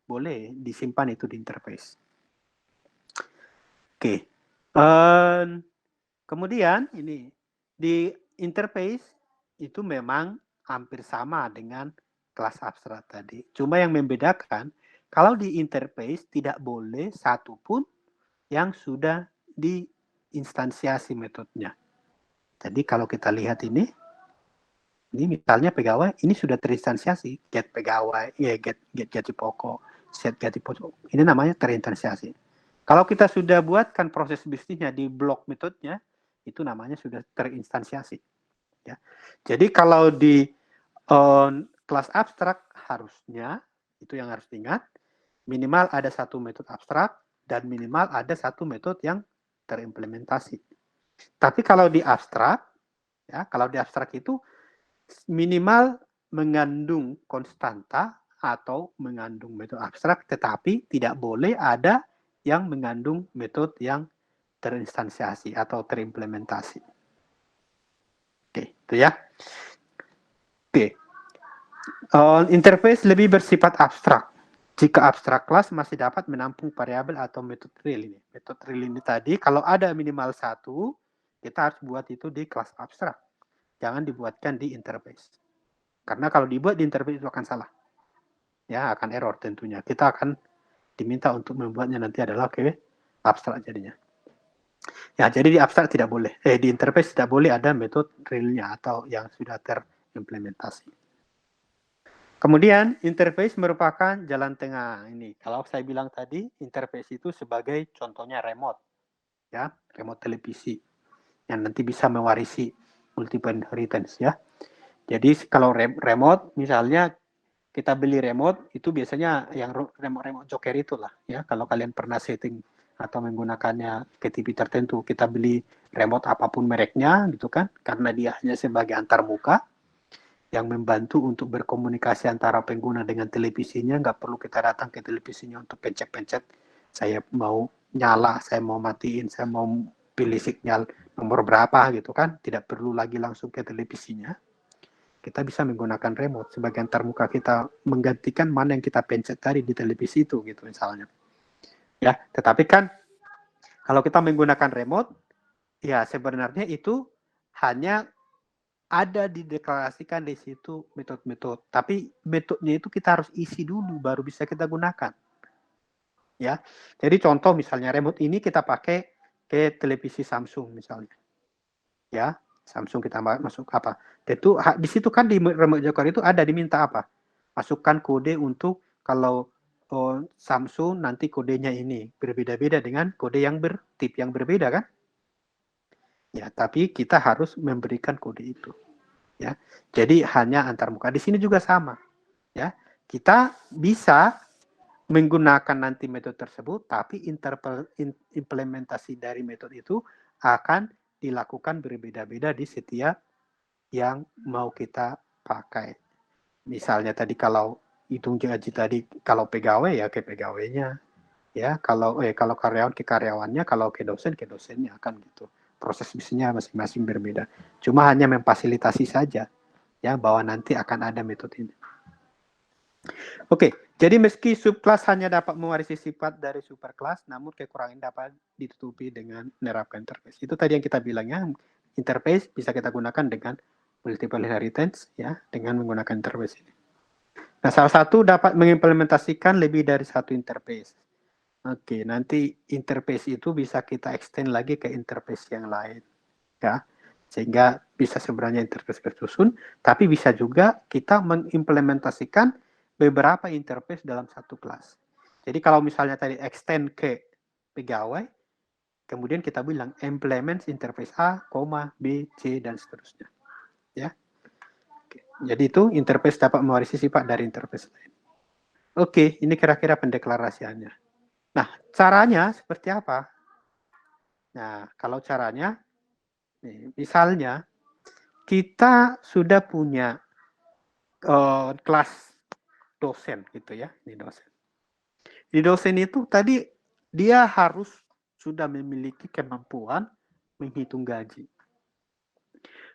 boleh disimpan itu di interface. Oke. Kemudian ini di interface itu memang hampir sama dengan kelas abstrak tadi. Cuma yang membedakan, kalau di interface tidak boleh satupun yang sudah diinstansiasi metodenya. Jadi kalau kita lihat ini, Ini misalnya pegawai, ini sudah terinstansiasi, get pegawai, ya get gaji pokok, set gaji pokok. Ini namanya terinstansiasi. Kalau kita sudah buatkan proses bisnisnya di blok metodenya, itu namanya sudah terinstansiasi. Ya. Jadi kalau di kelas abstrak harusnya, itu yang harus diingat, minimal ada satu metode abstrak dan minimal ada satu metode yang terimplementasi. Tapi kalau di abstrak, ya, kalau di abstrak itu minimal mengandung konstanta atau mengandung metode abstrak, tetapi tidak boleh ada yang mengandung metode yang terinstansiasi atau terimplementasi. Oke, itu ya. Oke. Interface lebih bersifat abstrak. Jika abstrak kelas masih dapat menampung variabel atau metode real ini. Metode real ini tadi, kalau ada minimal satu, kita harus buat itu di kelas abstrak. Jangan dibuatkan di interface. Karena kalau dibuat di interface itu akan salah. Ya, akan error tentunya. Kita akan diminta untuk membuatnya nanti adalah abstrak jadinya. Ya, jadi di abstrak tidak boleh. Di interface tidak boleh ada metode realnya atau yang sudah terimplementasi. Kemudian interface merupakan jalan tengah ini. Kalau saya bilang tadi, interface itu sebagai contohnya remote, ya, remote televisi yang nanti bisa mewarisi multiple inheritance, ya. Jadi kalau remote, misalnya kita beli remote itu biasanya yang remote joker itulah, ya. Kalau kalian pernah setting atau menggunakannya ke TV tertentu, kita beli remote apapun mereknya, gitu kan? Karena dia hanya sebagai antarmuka yang membantu untuk berkomunikasi antara pengguna dengan televisinya, nggak perlu kita datang ke televisinya untuk pencet-pencet, saya mau nyala, saya mau matiin, saya mau pilih sinyal nomor berapa gitu kan, tidak perlu lagi langsung ke televisinya. Kita bisa menggunakan remote sebagai antarmuka kita menggantikan mana yang kita pencet tadi di televisi itu gitu misalnya. Ya, tetapi kan kalau kita menggunakan remote, ya sebenarnya itu hanya ada dideklarasikan di situ metode-metode. Tapi metodenya itu kita harus isi dulu baru bisa kita gunakan. Ya. Jadi contoh misalnya remote ini kita pakai ke televisi Samsung misalnya. Ya, Samsung kita masuk apa? Itu di situ kan di remote joker itu ada diminta apa? Masukkan kode untuk kalau Samsung nanti kodenya ini berbeda-beda dengan kode yang bertip yang berbeda kan? Ya, tapi kita harus memberikan kode itu. Ya, jadi hanya antarmuka. Di sini juga sama. Ya, kita bisa menggunakan nanti metode tersebut, tapi implementasi dari metode itu akan dilakukan berbeda-beda di setiap yang mau kita pakai. Misalnya tadi kalau hitung gaji tadi, kalau pegawai ya ke pegawainya, ya kalau karyawan ke karyawannya, kalau ke dosennya akan gitu. Proses bisnisnya masing-masing berbeda. Cuma hanya memfasilitasi saja ya bahwa nanti akan ada metode ini. Oke, jadi meski subclass hanya dapat mewarisi sifat dari superclass, namun kekurangan dapat ditutupi dengan menerapkan interface. Itu tadi yang kita bilang ya, interface bisa kita gunakan dengan multiple inheritance ya, dengan menggunakan interface ini. Nah, salah satu dapat mengimplementasikan lebih dari satu interface. Oke, nanti interface itu bisa kita extend lagi ke interface yang lain, ya, sehingga bisa sebenarnya interface bersusun, tapi bisa juga kita mengimplementasikan beberapa interface dalam satu kelas. Jadi kalau misalnya tadi extend ke pegawai, kemudian kita bilang implement interface A, B, C, dan seterusnya, ya. Oke. Jadi itu interface dapat mewarisi sifat dari interface lain. Oke, ini kira-kira pendeklarasiannya. Nah, caranya seperti apa? Nah, kalau caranya, nih, misalnya kita sudah punya kelas dosen gitu ya, ini dosen. Di dosen itu tadi dia harus sudah memiliki kemampuan menghitung gaji.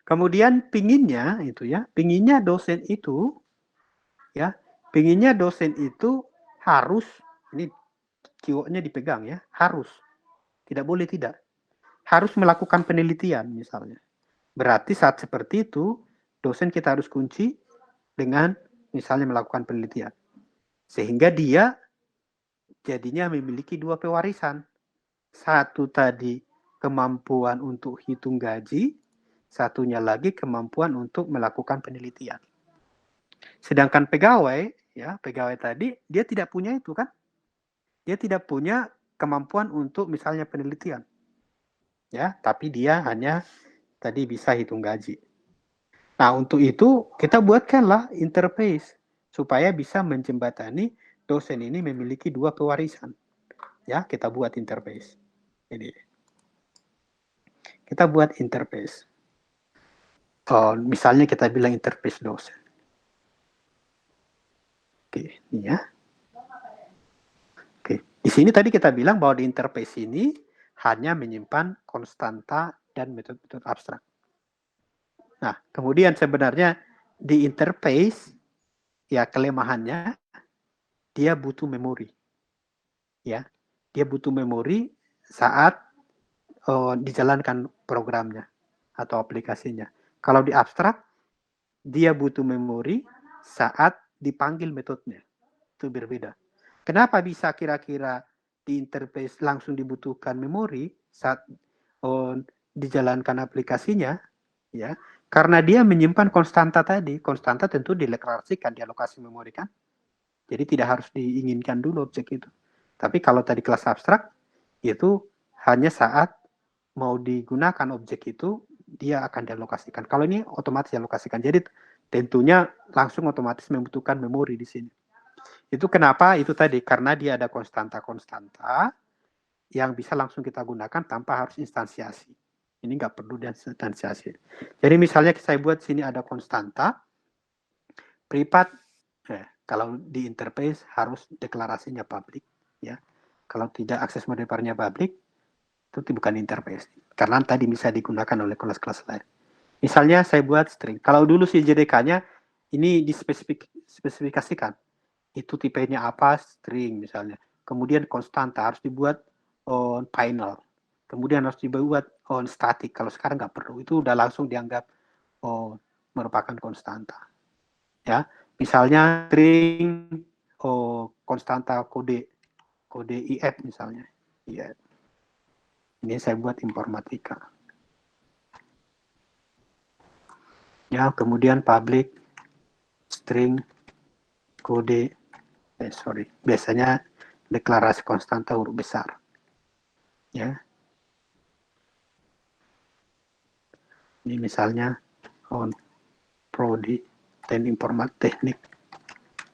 Kemudian pinginnya dosen itu ya, pinginnya dosen itu harus, ini keywordnya dipegang ya, harus, tidak boleh tidak, harus melakukan penelitian misalnya. Berarti saat seperti itu dosen kita harus kunci dengan misalnya melakukan penelitian, sehingga dia jadinya memiliki dua pewarisan. Satu tadi kemampuan untuk hitung gaji, satunya lagi kemampuan untuk melakukan penelitian. Sedangkan pegawai, ya pegawai tadi dia tidak punya itu kan? Dia tidak punya kemampuan untuk misalnya penelitian, ya, tapi dia hanya tadi bisa hitung gaji. Nah, untuk itu kita buatkanlah interface supaya bisa menjembatani dosen ini memiliki dua pewarisan. Ya, kita buat interface. Jadi kita buat interface. Misalnya kita bilang interface dosen. Oke, ini ya. Oke, di sini tadi kita bilang bahwa di interface ini hanya menyimpan konstanta dan metode-metode abstrak. Nah, kemudian sebenarnya di interface ya kelemahannya dia butuh memori. Ya, dia butuh memori saat dijalankan programnya atau aplikasinya. Kalau di abstrak, dia butuh memori saat dipanggil metodenya. Itu berbeda. Kenapa bisa kira-kira di interface langsung dibutuhkan memori saat dijalankan aplikasinya? Ya, karena dia menyimpan konstanta tadi. Konstanta tentu dideklarasikan di alokasi memori kan. Jadi tidak harus diinginkan dulu objek itu. Tapi kalau tadi kelas abstrak, itu hanya saat mau digunakan objek itu, dia akan dialokasikan. Kalau ini otomatis dialokasikan. Jadi tentunya langsung otomatis membutuhkan memori di sini. Itu kenapa itu tadi, karena dia ada konstanta-konstanta yang bisa langsung kita gunakan tanpa harus instansiasi. Ini nggak perlu instansiasi. Jadi misalnya saya buat sini ada konstanta, privat, kalau di interface harus deklarasinya public, ya. Kalau tidak akses modifier-nya public, itu bukan interface. Karena tadi bisa digunakan oleh kelas-kelas lain. Misalnya saya buat string. Kalau dulu si JDK-nya ini dispesifikasikan. Itu tipenya apa, string misalnya. Kemudian konstanta harus dibuat on final. Kemudian harus dibuat on static. Kalau sekarang nggak perlu. Itu udah langsung dianggap merupakan konstanta. Ya, misalnya string konstanta kode IF misalnya. IF. Ini saya buat informatika. Ya, kemudian public string kode biasanya deklarasi konstanta huruf besar. Ya. Ini misalnya on prodi dan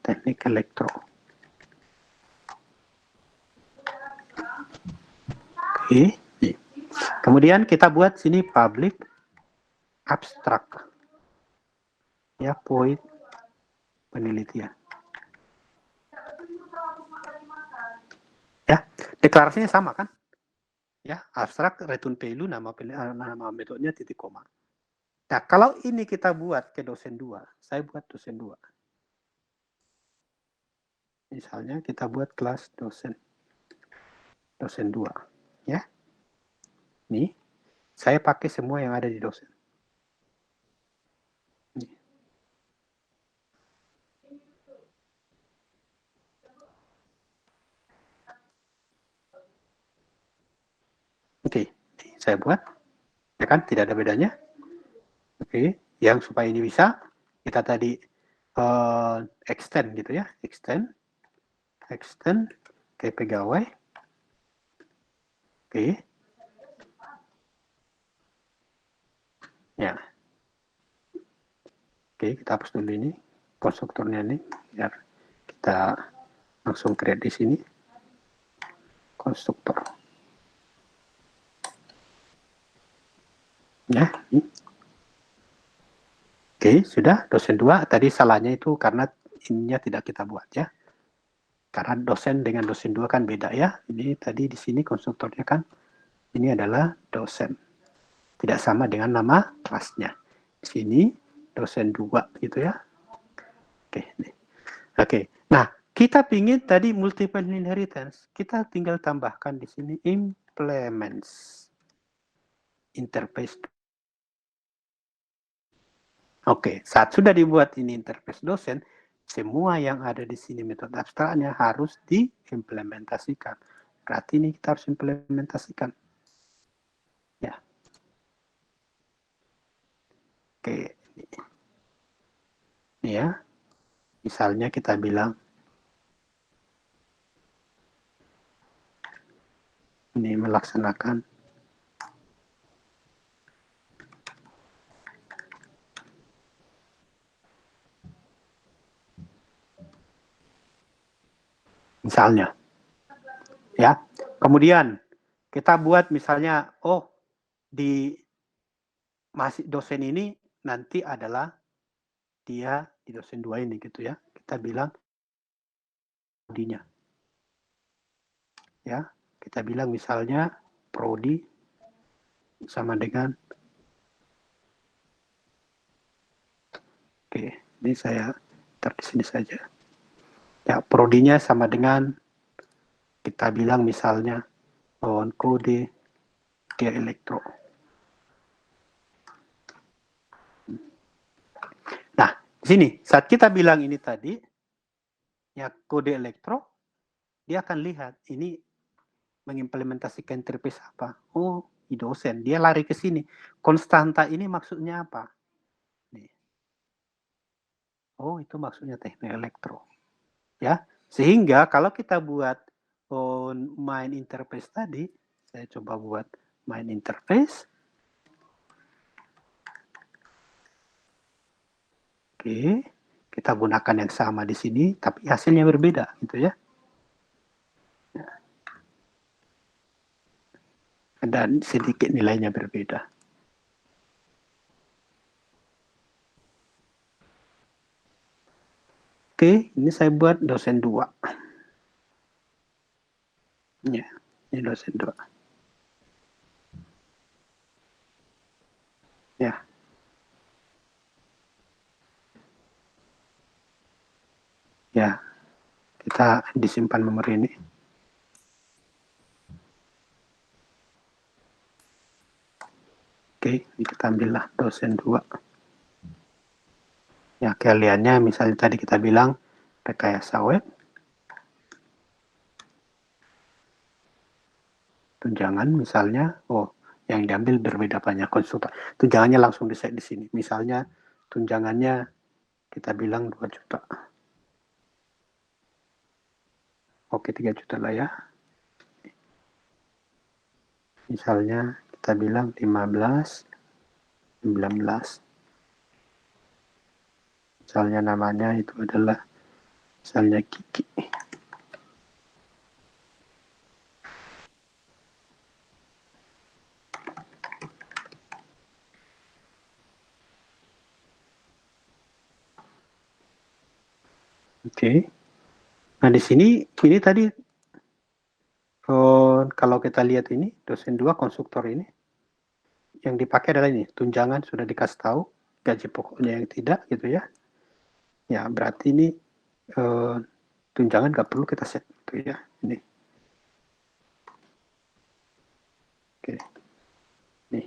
teknik elektro. Oke. Kemudian kita buat sini public abstrak. Ya, point penelitian. Ya, deklarasinya sama kan? Ya, abstrak return value nama metodenya titik koma. Nah, kalau ini kita buat ke dosen 2, saya buat dosen 2. Misalnya kita buat kelas dosen 2, ya. Nih, saya pakai semua yang ada di dosen. Nih. Oke, saya buat, ya kan, tidak ada bedanya. Oke, yang supaya ini bisa, kita tadi extend gitu ya, extend ke pegawai. Oke. Ya. Oke, kita hapus dulu ini konstruktornya ini biar kita langsung create di sini konstruktor. Ya. Oke, sudah dosen 2 tadi salahnya itu karena ininya tidak kita buat ya. Karena dosen dengan dosen 2 kan beda ya. Ini tadi di sini konstruktornya kan ini adalah dosen. Tidak sama dengan nama kelasnya. Di sini dosen 2 gitu ya. Oke, nih. Oke. Nah, kita pingin tadi multiple inheritance. Kita tinggal tambahkan di sini implements interface. Oke, saat sudah dibuat ini interface dosen, semua yang ada di sini metode abstraknya harus diimplementasikan. Berarti ini kita harus implementasikan. Ya. Oke, ini ya. Misalnya kita bilang ini melaksanakan misalnya, ya. Kemudian kita buat misalnya, oh di masih dosen ini nanti adalah dia di dosen 2 ini gitu ya. Kita bilang prodinya. Ya, kita bilang misalnya prodi sama dengan oke, ini saya taruh di sini saja. Ya, prodinya sama dengan kita bilang misalnya kode dia elektro. Nah, di sini saat kita bilang ini tadi ya kode elektro, dia akan lihat ini mengimplementasikan interface apa. Oh, di dosen dia lari ke sini. Konstanta ini maksudnya apa? Nih. Oh, itu maksudnya teknik elektro. Ya, sehingga kalau kita buat main interface tadi, saya coba buat main interface. Oke, kita gunakan yang sama di sini, tapi hasilnya berbeda, gitu ya. Dan sedikit nilainya berbeda. Oke, ini saya buat dosen 2. Ya, ini dosen 2. Ya. Ya, kita disimpan memori ini. Oke, ini kita ambillah dosen 2. Ya, kaliannya misalnya tadi kita bilang rekayasa web. Tunjangan misalnya, oh yang diambil berbeda banyak konsultan. Tunjangannya langsung di-set di sini. Misalnya tunjangannya kita bilang 2 juta. Oke, 3 juta lah ya. Misalnya kita bilang 15, 19. Misalnya namanya itu adalah misalnya Kiki. Oke. Nah, di sini ini tadi kalau kita lihat ini dosen 2 konstruktor ini yang dipakai adalah ini, tunjangan sudah dikasih tahu, gaji pokoknya yang tidak gitu ya. Ya, berarti ini tunjangan nggak perlu kita set gitu ya. Ini. Oke. Nih.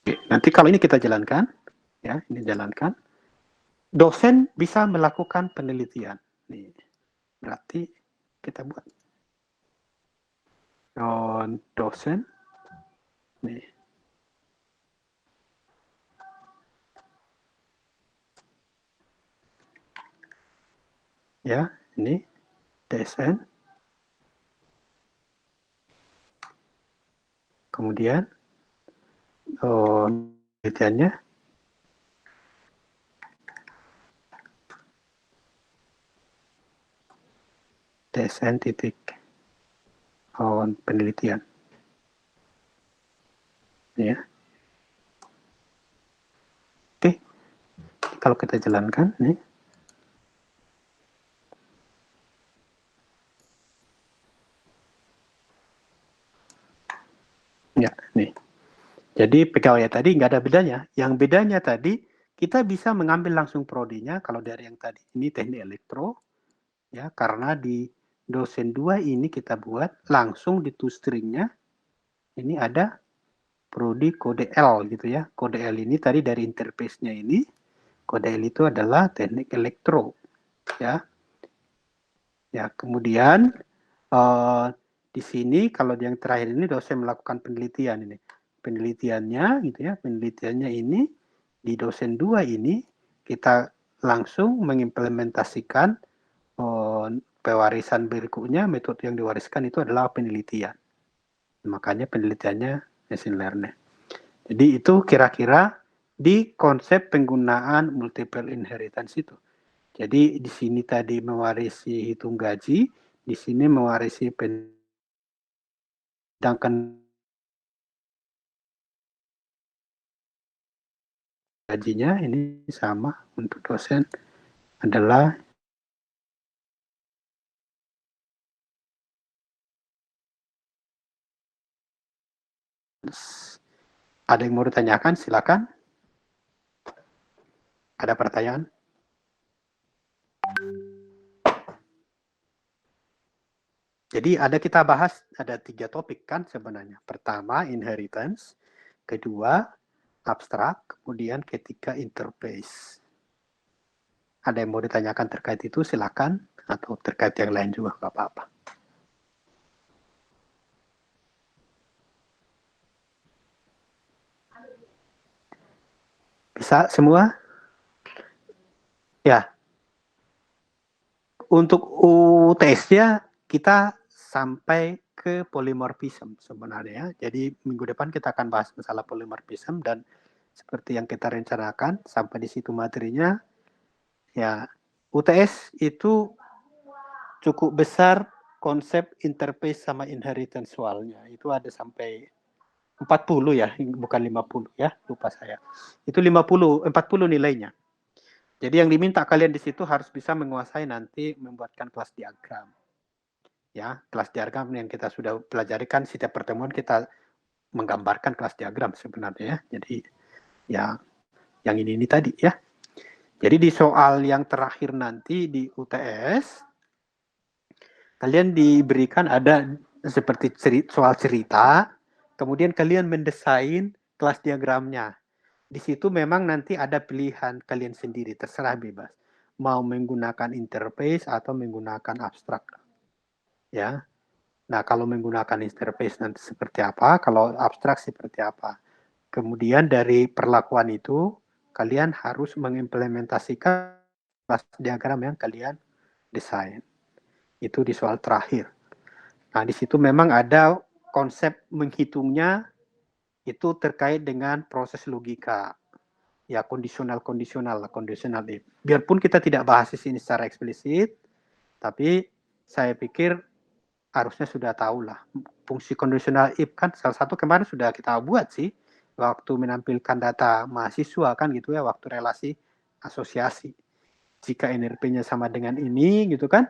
Oke, nanti kalau ini kita jalankan, ya, ini jalankan. Dosen bisa melakukan penelitian. Nih. Berarti kita buat dosen. Nih. Ya, ini DSN. Kemudian penelitiannya DSN titik penelitian. Ya. Oke. Kalau kita jalankan nih. Ya, nih. Jadi pegawai tadi nggak ada bedanya. Yang bedanya tadi kita bisa mengambil langsung prodinya kalau dari yang tadi ini teknik elektro ya, karena di dosen 2 ini kita buat langsung di toString-nya ini ada prodi kode L gitu ya. Kode L ini tadi dari interface-nya ini kode L itu adalah teknik elektro ya. Ya, kemudian Di sini kalau yang terakhir ini dosen melakukan penelitian ini. Penelitiannya gitu ya, penelitiannya ini di dosen 2 ini kita langsung mengimplementasikan pewarisan berikutnya, metode yang diwariskan itu adalah penelitian. Makanya penelitiannya machine learning. Jadi itu kira-kira di konsep penggunaan multiple inheritance itu. Jadi di sini tadi mewarisi hitung gaji, di sini mewarisi sedangkan gajinya ini sama untuk dosen adalah ada yang mau ditanyakan, silakan. Ada pertanyaan? Jadi kita bahas ada 3 topik kan sebenarnya. Pertama inheritance, kedua abstrak, kemudian ketiga interface. Ada yang mau ditanyakan terkait itu silakan, atau terkait yang lain juga nggak apa-apa. Bisa semua? Ya. Untuk UTS-nya kita sampai ke polymorphism sebenarnya. Jadi minggu depan kita akan bahas masalah polymorphism dan seperti yang kita rencanakan sampai di situ materinya. Ya, UTS itu cukup besar konsep interface sama inheritance soalnya. Itu ada sampai 40 ya, bukan 50 ya, lupa saya. Itu 40 nilainya. Jadi yang diminta kalian di situ harus bisa menguasai nanti membuatkan kelas diagram. Ya, kelas diagram yang kita sudah pelajari kan setiap pertemuan kita menggambarkan kelas diagram sebenarnya ya. Jadi ya yang ini tadi ya. Jadi di soal yang terakhir nanti di UTS kalian diberikan ada seperti soal cerita, kemudian kalian mendesain kelas diagramnya. Di situ memang nanti ada pilihan kalian sendiri, terserah bebas. Mau menggunakan interface atau menggunakan abstrak. Ya. Nah, kalau menggunakan interface nanti seperti apa, kalau abstrak seperti apa. Kemudian dari perlakuan itu, kalian harus mengimplementasikan kelas diagram yang kalian desain. Itu di soal terakhir. Nah, di situ memang ada konsep menghitungnya itu terkait dengan proses logika. Ya, conditional if. Biarpun kita tidak bahas di sini secara eksplisit, tapi saya pikir harusnya sudah tahu lah. Fungsi conditional if kan salah satu kemarin sudah kita buat sih, waktu menampilkan data mahasiswa kan gitu ya, waktu relasi asosiasi. Jika NRP-nya sama dengan ini gitu kan,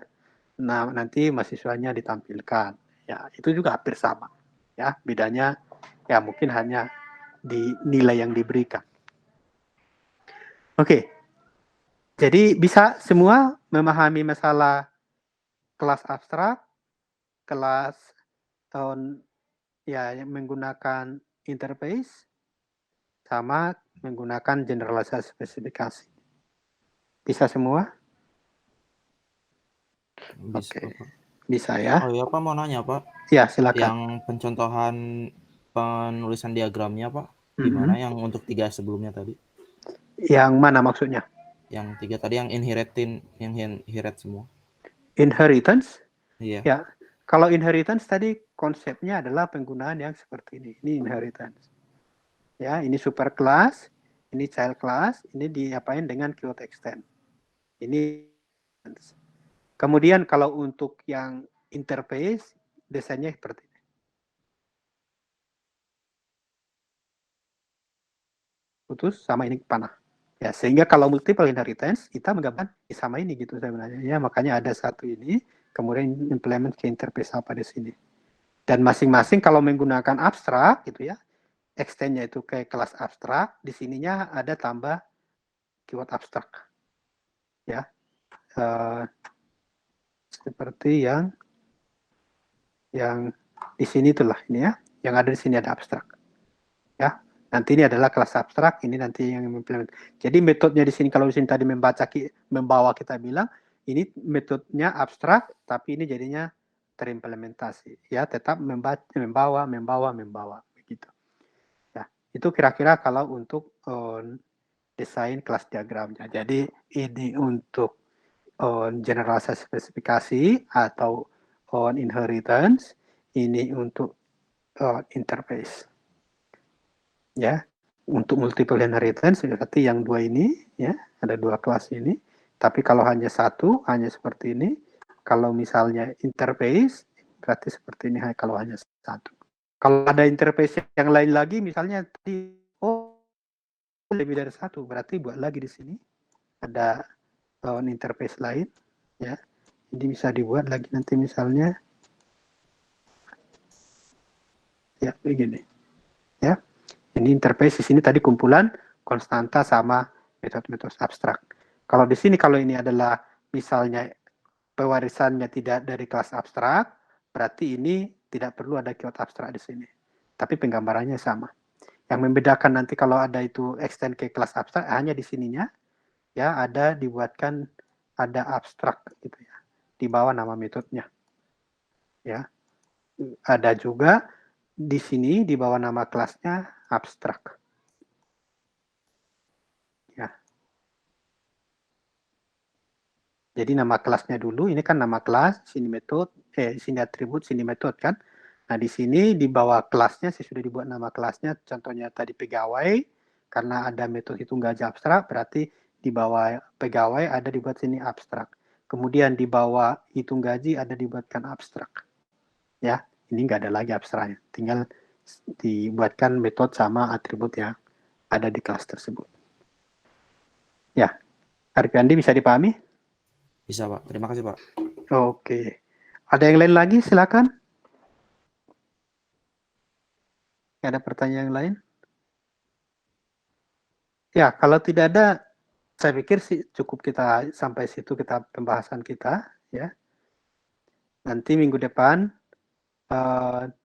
nah nanti mahasiswanya ditampilkan. Ya, itu juga hampir sama. Ya, bedanya ya mungkin hanya di nilai yang diberikan. Oke. Jadi bisa semua memahami masalah kelas abstrak, kelas ya yang menggunakan interface, sama menggunakan generalisasi spesifikasi. Bisa semua? Bisa, Oke. Pak. Bisa ya? Oh iya Pak, mau nanya Pak. Ya, silakan. Yang pencontohan penulisan diagramnya Pak, gimana yang untuk 3 sebelumnya tadi? Yang mana maksudnya? Yang 3 tadi yang inherit semua. Inheritance? Iya. Ya, kalau inheritance tadi konsepnya adalah penggunaan yang seperti ini. Ini inheritance. Ya, ini super class, ini child class, ini diapain dengan keyword extend. Ini. Kemudian kalau untuk yang interface, desainnya seperti ini. Putus sama ini panah. Ya, sehingga kalau multiple inheritance, kita menggambarkan sama ini gitu sebenarnya. Ya, makanya ada satu ini, kemudian implement ke interface apa di sini. Dan masing-masing kalau menggunakan abstrak gitu ya, extend-nya itu kayak kelas abstrak, di sininya ada tambah keyword abstrak. Ya. Seperti yang di sini itulah ini ya, yang ada di sini ada abstrak. Ya. Nanti ini adalah kelas abstrak, ini nanti yang implement. Jadi metodenya di sini kalau di sini tadi membawa kita bilang ini metodenya abstrak, tapi ini jadinya terimplementasi. Ya, tetap membawa begitu. Ya, itu kira-kira kalau untuk desain kelas diagramnya. Jadi ini untuk generalisasi spesifikasi atau on inheritance, ini untuk interface. Ya, untuk multiple inheritance berarti yang dua ini, ya, ada dua kelas ini. Tapi kalau hanya satu, hanya seperti ini. Kalau misalnya interface, berarti seperti ini kalau hanya satu. Kalau ada interface yang lain lagi, misalnya tadi, lebih dari satu, berarti buat lagi di sini ada interface lain, ya. Ini bisa dibuat lagi nanti misalnya, ya begini, ya. Ini interface di sini tadi kumpulan konstanta sama metode-metode abstrak. Kalau di sini kalau ini adalah misalnya pewarisannya tidak dari kelas abstrak, berarti ini tidak perlu ada keyword abstrak di sini. Tapi penggambarannya sama. Yang membedakan nanti kalau ada itu extend ke kelas abstrak hanya di sininya, ya ada dibuatkan ada abstrak gitu ya di bawah nama metodenya. Ya, ada juga di sini di bawah nama kelasnya abstrak. Ya. Jadi nama kelasnya dulu, ini kan nama kelas, sini metode, sini atribut, sini metode kan. Nah, di sini di bawah kelasnya saya sudah dibuat nama kelasnya, contohnya tadi pegawai, karena ada metode hitung gaji abstrak, berarti di bawah pegawai ada dibuat sini abstrak. Kemudian di bawah hitung gaji ada dibuatkan abstrak. Ya, ini nggak ada lagi abstraknya, tinggal dibuatkan metode sama atribut yang ada di kelas tersebut. Ya, Arifandi bisa dipahami? Bisa, Pak. Terima kasih, Pak. Oke. Ada yang lain lagi? Silakan. Ada pertanyaan yang lain? Ya, kalau tidak ada, saya pikir sih cukup kita sampai situ kita pembahasan kita. Ya. Nanti minggu depan